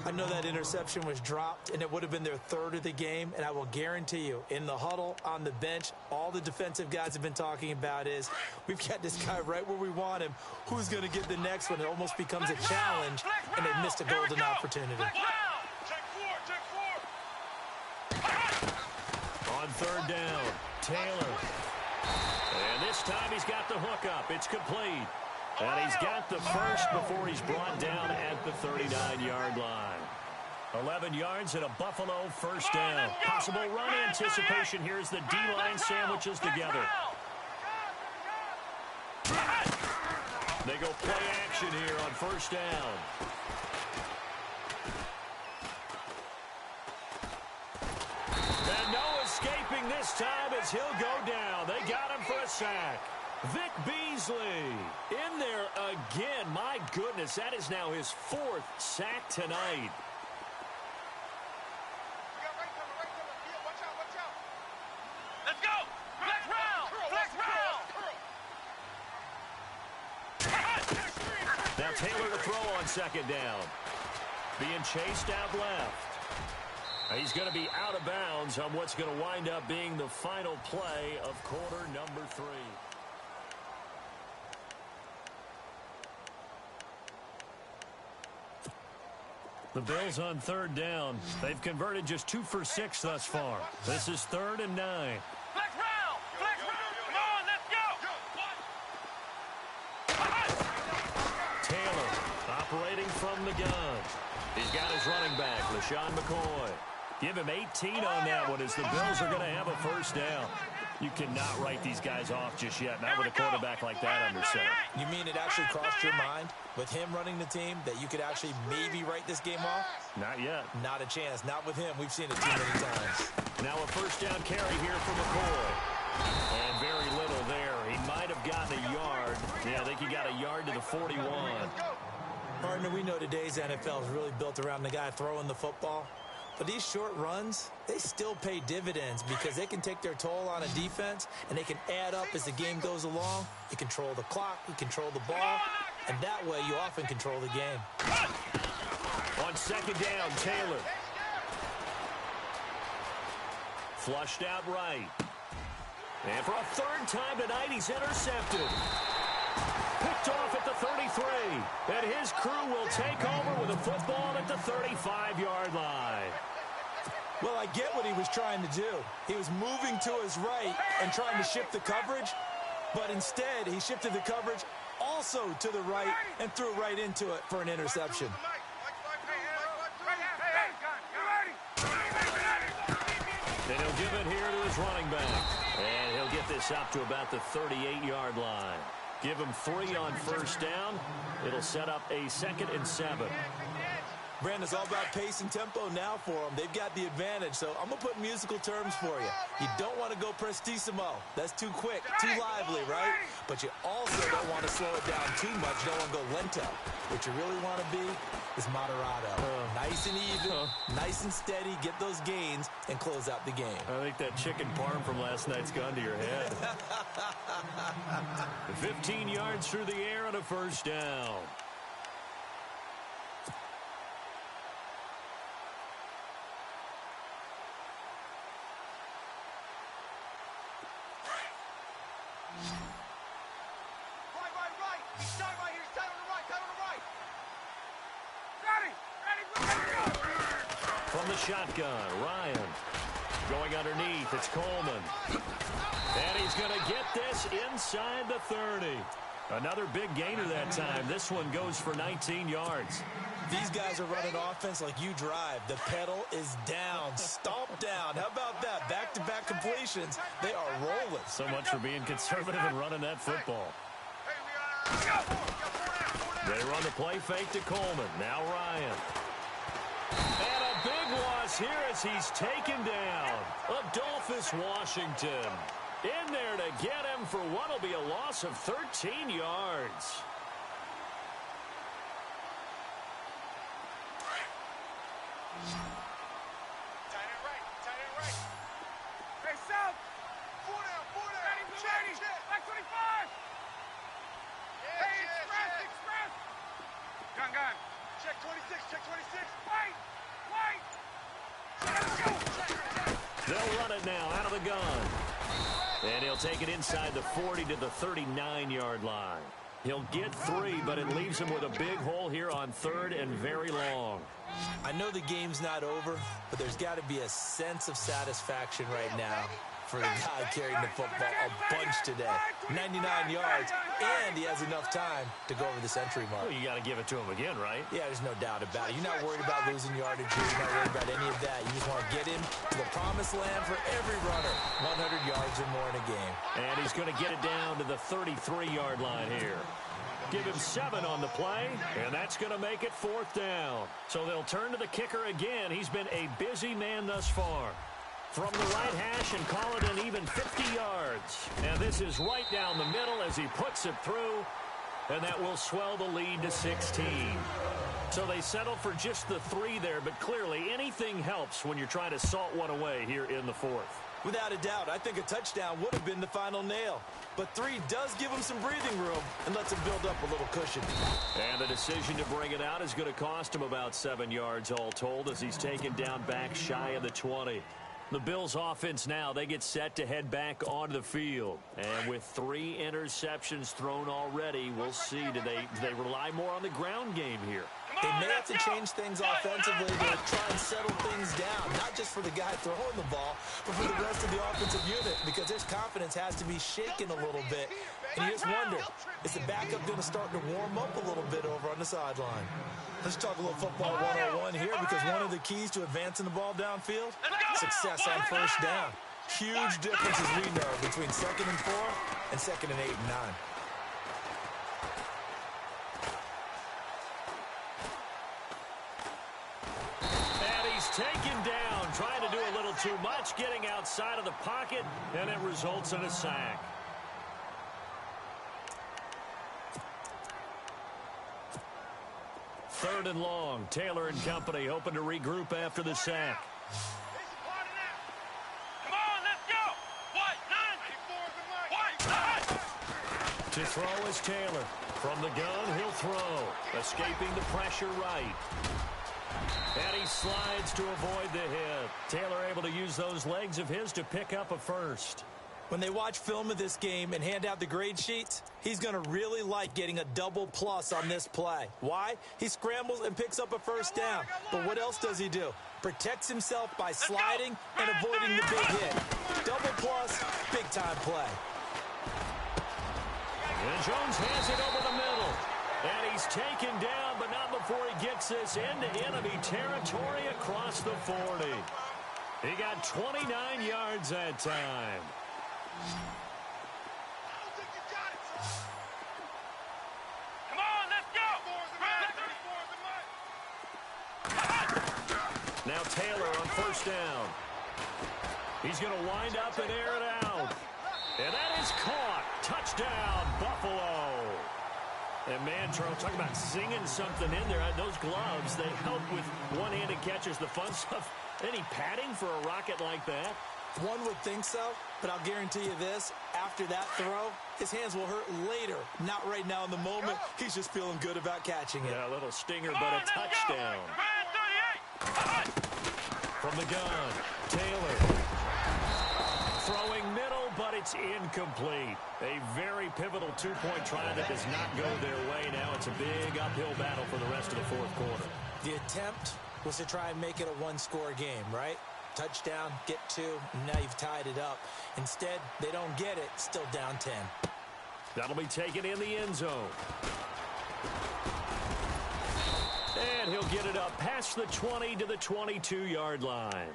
I know that interception was dropped, and it would have been their 3rd of the game, and I will guarantee you, in the huddle, on the bench, all the defensive guys have been talking about is, we've got this guy right where we want him. Who's going to get the next one? It almost becomes a challenge, and they've missed a golden opportunity. On 3rd down, Taylor. And this time he's got the hookup. It's complete. And he's got the first before he's brought down at the 39-yard line. 11 yards and a Buffalo 1st down. Possible run anticipation here as the D-line sandwiches together. They go play action here on 1st down. And no escaping this time as he'll go down. They got him for a sack. Vic Beasley in there again. My goodness, that is now his 4th sack tonight. Watch out. Let's go. Flex round. Flex round. Now Taylor to throw on 2nd down. Being chased out left. He's going to be out of bounds on what's going to wind up being the final play of quarter number 3. The Bills on 3rd down. They've converted just 2 for 6 thus far. This is 3rd and 9. Flex round. Come on, let's go. Taylor operating from the gun. He's got his running back, LaShawn McCoy. Give him 18 on that one as the Bills are going to have a 1st down. You cannot write these guys off just yet, not with a quarterback like that under center. You mean it actually crossed your mind with him running the team that you could actually maybe write this game off? Not yet. Not a chance. Not with him. We've seen it too many times. Now a first down carry here for McCoy. And very little there. He might have gotten a yard. Yeah, I think he got a yard to the 41. Partner, we know today's NFL is really built around the guy throwing the football. But these short runs, they still pay dividends because they can take their toll on a defense and they can add up as the game goes along. You control the clock, you control the ball, and that way you often control the game. On second down, Taylor. Flushed out right. And for a third time tonight, he's intercepted. Picked off at the 33. And his crew will take over with a football at the 35-yard line. Well, I get what he was trying to do. He was moving to his right and trying to shift the coverage, but instead he shifted the coverage also to the right and threw right into it for an interception. And he'll give it here to his running back. And he'll get this up to about the 38-yard line. Give him 3 on first down. It'll set up a 2nd and 7. Brandon, it's all about pace and tempo now for them. They've got the advantage, so I'm going to put musical terms for you. You don't want to go prestissimo. That's too quick, too lively, right? But you also don't want to slow it down too much. You don't want to go lento. What you really want to be is moderato. Nice and even, nice and steady, get those gains, and close out the game. I think that chicken parm from last night's gone to your head. 15 yards through the air and a first down. From the shotgun, Ryan. Going underneath, it's Coleman. And he's going to get this inside the 30. Another big gainer that time. This one goes for 19 yards. These guys are running offense like you drive. The pedal is down, stomp down. How about that? Back-to-back completions. They are rolling. So much for being conservative and running that football. They run the play fake to Coleman. Now Ryan. And a big loss here as he's taken down. Adolphus Washington in there to get him for what will be a loss of 13 yards. Tight end right. Hey, South. 4 down. Check. Back 25. Hey, express. Gun. Check 26. Wait. They'll run it now out of the gun. And he'll take it inside the 40 to the 39-yard line. He'll get 3, but it leaves him with a big hole here on 3rd and very long. I know the game's not over, but there's got to be a sense of satisfaction right now for the guy carrying the football a bunch today. 99 yards, and he has enough time to go over the century mark. Well, you got to give it to him again, right? Yeah, there's no doubt about it. You're not worried about losing yardage. You're not worried about any of that. You just want to get him to the promised land for every runner. 100 yards or more in a game. And he's going to get it down to the 33-yard line here. Give him 7 on the play, and that's going to make it 4th down. So they'll turn to the kicker again. He's been a busy man thus far. From the right hash and call it an even 50 yards. And this is right down the middle as he puts it through, and that will swell the lead to 16. So they settle for just the 3 there, but clearly anything helps when you're trying to salt one away here in the 4th. Without a doubt, I think a touchdown would have been the final nail. But 3 does give him some breathing room and lets him build up a little cushion. And the decision to bring it out is going to cost him about 7 yards all told as he's taken down back shy of the 20. The Bills offense now, they get set to head back onto the field. And with 3 interceptions thrown already, we'll see. Do they rely more on the ground game here? They may have to change things offensively to try and settle things down, not just for the guy throwing the ball, but for the rest of the offensive unit, because his confidence has to be shaken a little bit. And you just wonder, is the backup going to start to warm up a little bit over on the sideline? Let's talk a little football 101 here, because one of the keys to advancing the ball downfield, success on first down. Huge difference, as we know, between 2nd and 4 and 2nd and 8 and 9. And he's taken down, trying to do a little too much, getting outside of the pocket, and it results in a sack. Third and long. Taylor and company hoping to regroup after the sack. Come on, let's go. To throw is Taylor. From the gun, he'll throw. Escaping the pressure right. And he slides to avoid the hit. Taylor able to use those legs of his to pick up a first. When they watch film of this game and hand out the grade sheets, he's going to really like getting a double plus on this play. Why? He scrambles and picks up a first down. But what else does he do? Protects himself by sliding and avoiding the big hit. Double plus, big-time play. And Jones has it over the middle. And he's taken down, but not before he gets this into enemy territory across the 40. He got 29 yards that time. Come on, let's go. Now Taylor on first down. He's going to wind up and air it out. And that is caught. Touchdown, Buffalo. And man, Charles, talking about singing something in there. Those gloves, they help with one-handed catches, the fun stuff. Any padding for a rocket like that? One would think so, but I'll guarantee you this. After that throw, his hands will hurt later. Not right now in the moment. He's just feeling good about catching it. Yeah, a little stinger, but a touchdown. From the gun, Taylor. Throwing middle, but it's incomplete. A very pivotal two-point try that does not go their way. Now it's a big uphill battle for the rest of the fourth quarter. The attempt was to try and make it a one-score game, right? Touchdown, get 2, and now you've tied it up. Instead, they don't get it, still down 10. That'll be taken in the end zone. And he'll get it up past the 20 to the 22-yard line.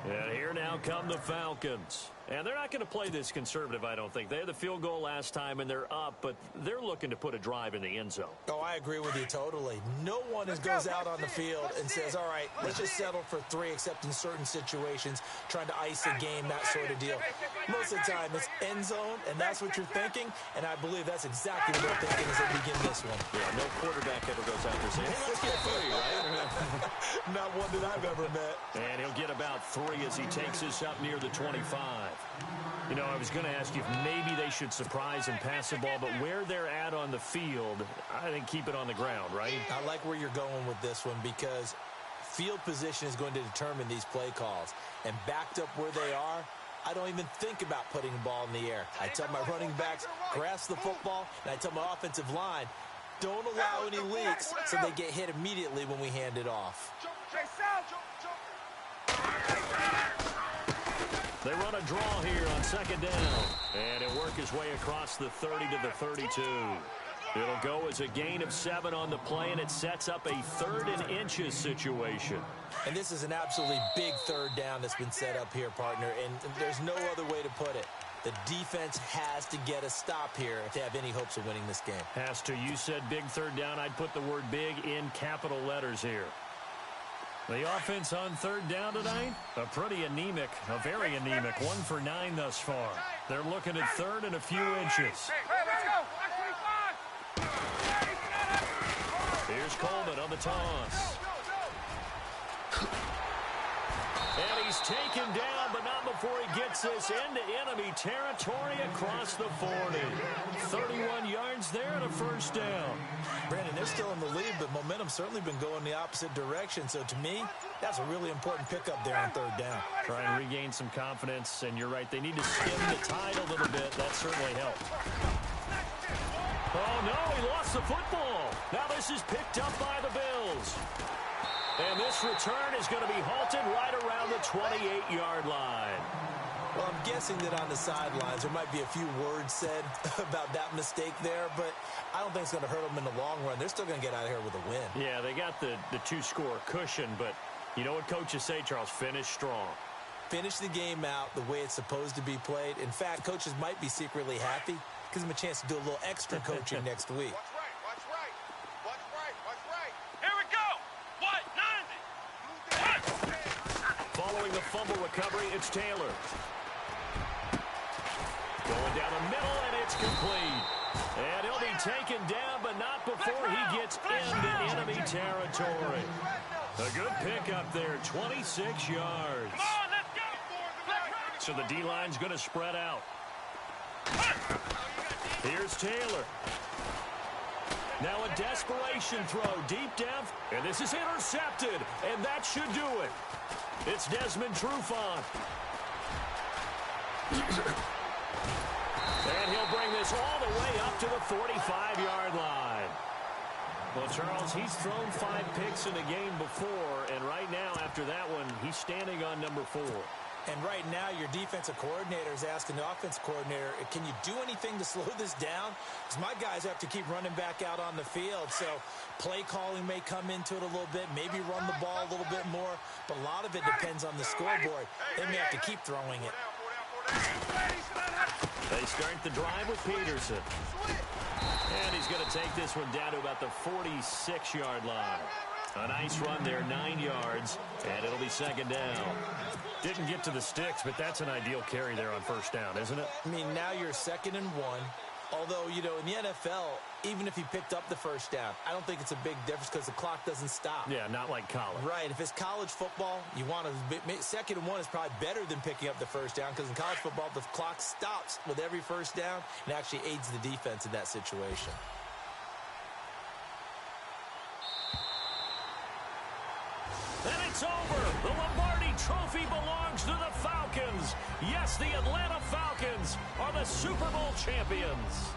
And here now come the Falcons. And they're not going to play this conservative, I don't think. They had the field goal last time, and they're up, but they're looking to put a drive in the end zone. Oh, I agree with you totally. No one goes out on the field and says, all right, let's just settle for 3, except in certain situations, trying to ice a game, that sort of deal. Most of the time, it's end zone, and that's what you're thinking, and I believe that's exactly what they're thinking as they begin this one. Yeah, no quarterback ever goes out there saying, hey, let's get 3, right? Not one that I've ever met. And he'll get about 3 as he takes us up near the 25. You know, I was going to ask you if maybe they should surprise and pass the ball, but where they're at on the field, I think keep it on the ground, right? I like where you're going with this one because field position is going to determine these play calls. And backed up where they are, I don't even think about putting the ball in the air. I tell my running backs, grasp the football, and I tell my offensive line, don't allow any leaks so they get hit immediately when we hand it off. They run a draw here on second down. And it'll work his way across the 30 to the 32. It'll go as a gain of 7 on the play, and it sets up a 3rd and inches situation. And this is an absolutely big third down that's been set up here, partner, and there's no other way to put it. The defense has to get a stop here if they have any hopes of winning this game. Has to. You said big third down. I'd put the word big in capital letters here. The offense on third down tonight, a pretty anemic, a very anemic, 1 for 9 thus far. They're looking at 3rd and a few inches. Here's Coleman on the toss. And he's taken down, but not before he gets this into enemy territory across the 40. 31 yards there and a first down. Brandon, they're still in the lead, but momentum's certainly been going the opposite direction. So to me, that's a really important pickup there on third down. Try and regain some confidence, and you're right, they need to skim the tide a little bit. That certainly helped. Oh, no, he lost the football. Now this is picked up by the Bills. And this return is going to be halted right around the 28-yard line. Well, I'm guessing that on the sidelines there might be a few words said about that mistake there, but I don't think it's going to hurt them in the long run. They're still going to get out of here with a win. Yeah, they got the 2-score cushion, but you know what coaches say, Charles? Finish strong. Finish the game out the way it's supposed to be played. In fact, coaches might be secretly happy. Gives them a chance to do a little extra coaching next week. Watch right, watch right. Watch right, watch right. Here we go. What? 90. Following the fumble recovery, it's Taylor. Going down the middle, and it's complete. And he'll be taken down, but not before he gets into enemy territory. A good pickup there, 26 yards. Come on, let's go. So the D-line's going to spread out. Here's Taylor. Now a desperation throw deep depth, and this is intercepted, and that should do it. It's Desmond Trufant. And he'll bring this all the way up to the 45-yard line. Well, Charles, he's thrown 5 picks in a game before, and right now, after that one, he's standing on number 4. And right now, your defensive coordinator is asking the offense coordinator, can you do anything to slow this down? Because my guys have to keep running back out on the field. So play calling may come into it a little bit, maybe run the ball a little bit more. But a lot of it depends on the scoreboard. They may have to keep throwing it. They start the drive with Peterson. And he's going to take this one down to about the 46-yard line. A nice run there, 9 yards, and it'll be second down. Didn't get to the sticks, but that's an ideal carry there on first down, isn't it? I mean, now you're 2nd and 1. Although, you know, in the NFL, even if he picked up the first down, I don't think it's a big difference because the clock doesn't stop. Yeah, not like college. Right. If it's college football, you want to 2nd and 1 is probably better than picking up the first down because in college football, the clock stops with every first down and actually aids the defense in that situation. And it's over. The Lombardi Trophy belongs to the Falcons. Yes, the Atlanta Falcons are the Super Bowl champions.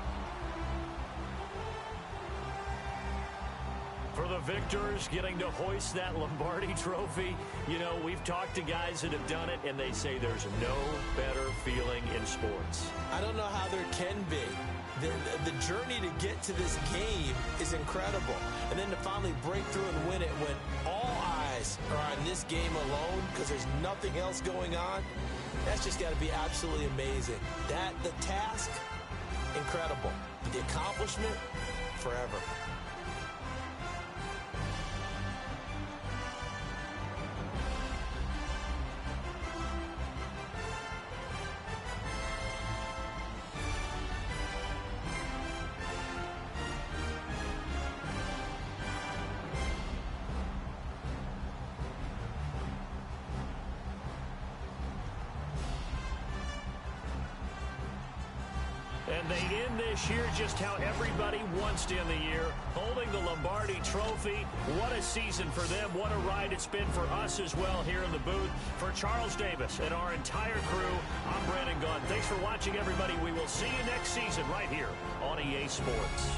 For the victors getting to hoist that Lombardi Trophy, you know, we've talked to guys that have done it, and they say there's no better feeling in sports. I don't know how there can be. The journey to get to this game is incredible. And then to finally break through and win it when all eyes are on this game alone because there's nothing else going on, that's just got to be absolutely amazing. The task, incredible. But the accomplishment, forever. And they end this year just how everybody wants to end the year, holding the Lombardi Trophy. What a season for them. What a ride it's been for us as well here in the booth. For Charles Davis and our entire crew, I'm Brandon Gunn. Thanks for watching, everybody. We will see you next season right here on EA Sports.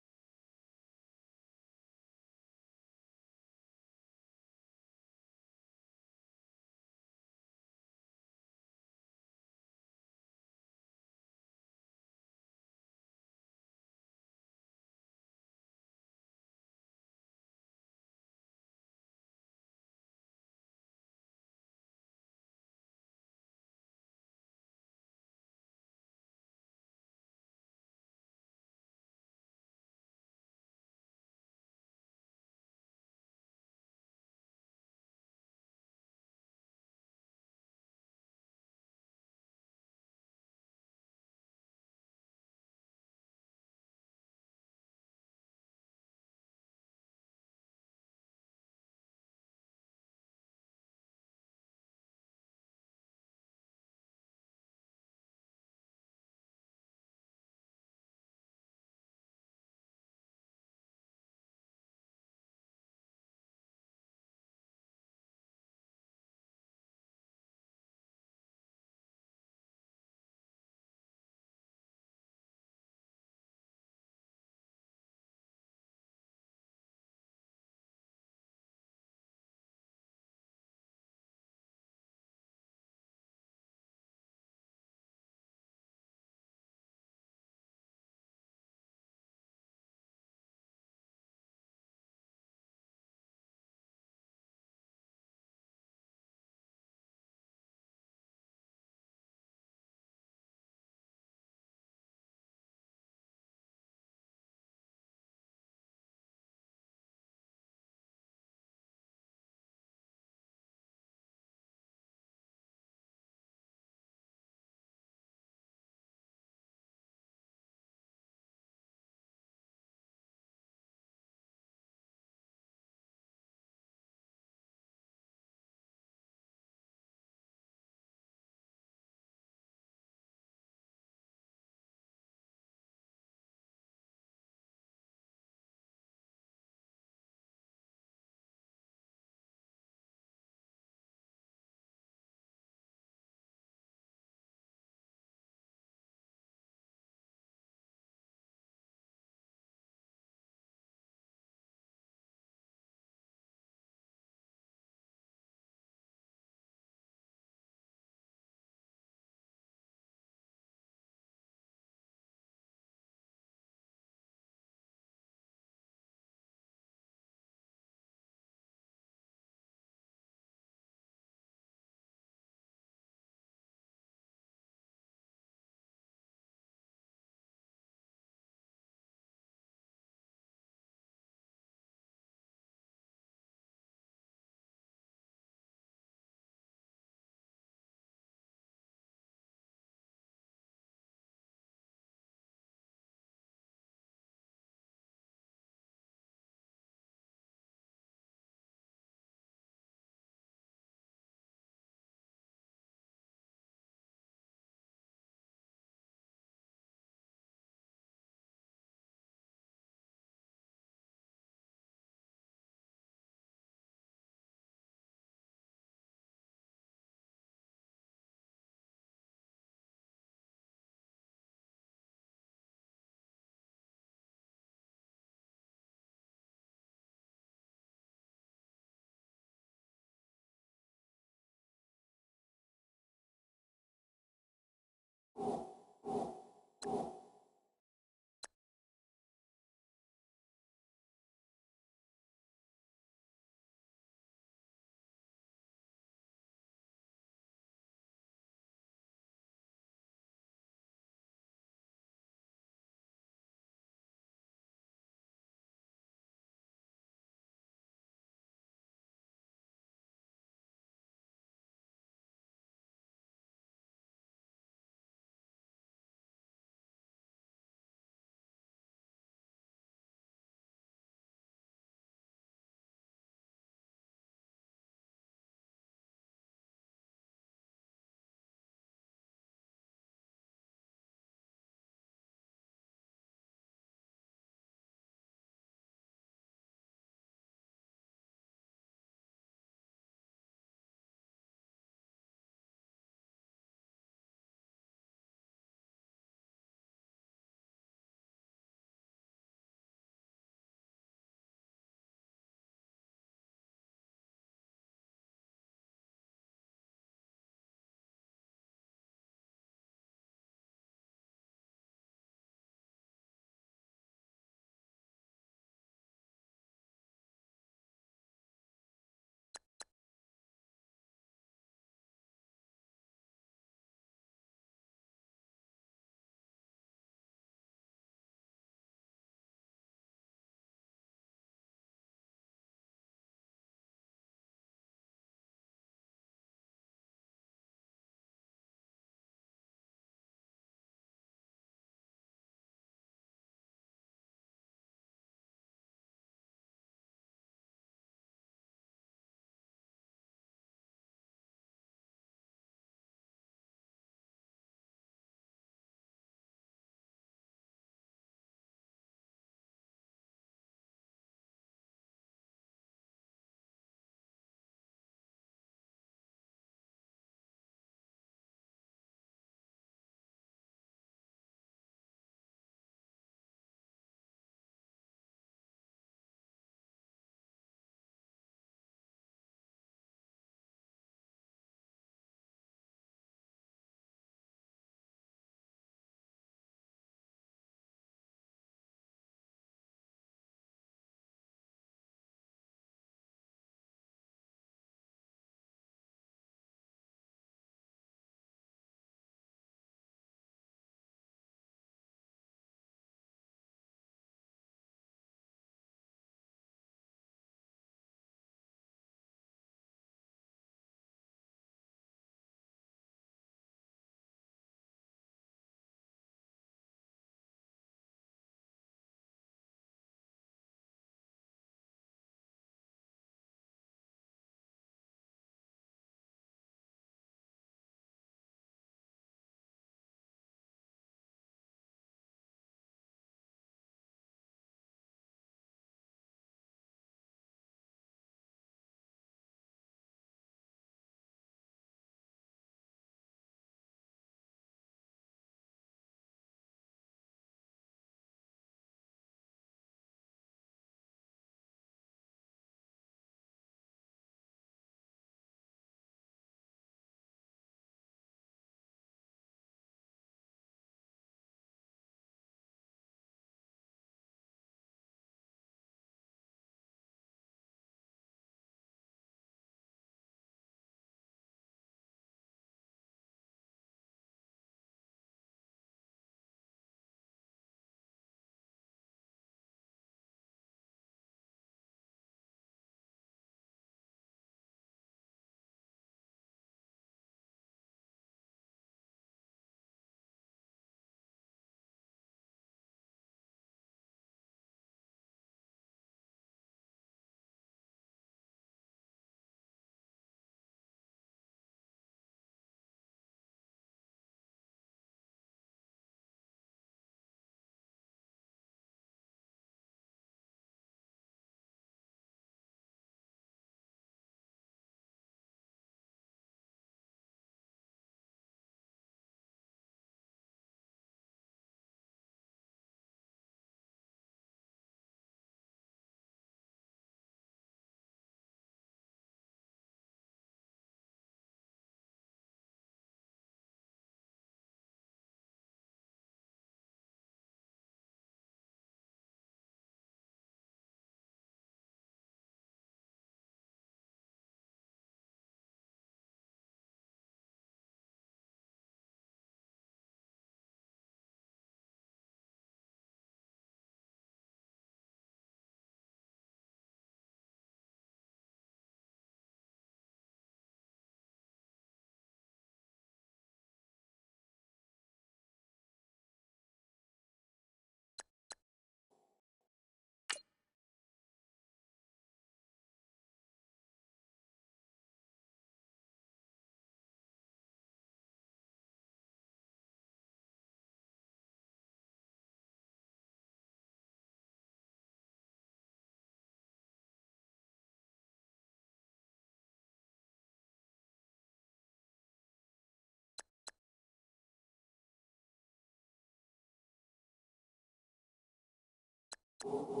You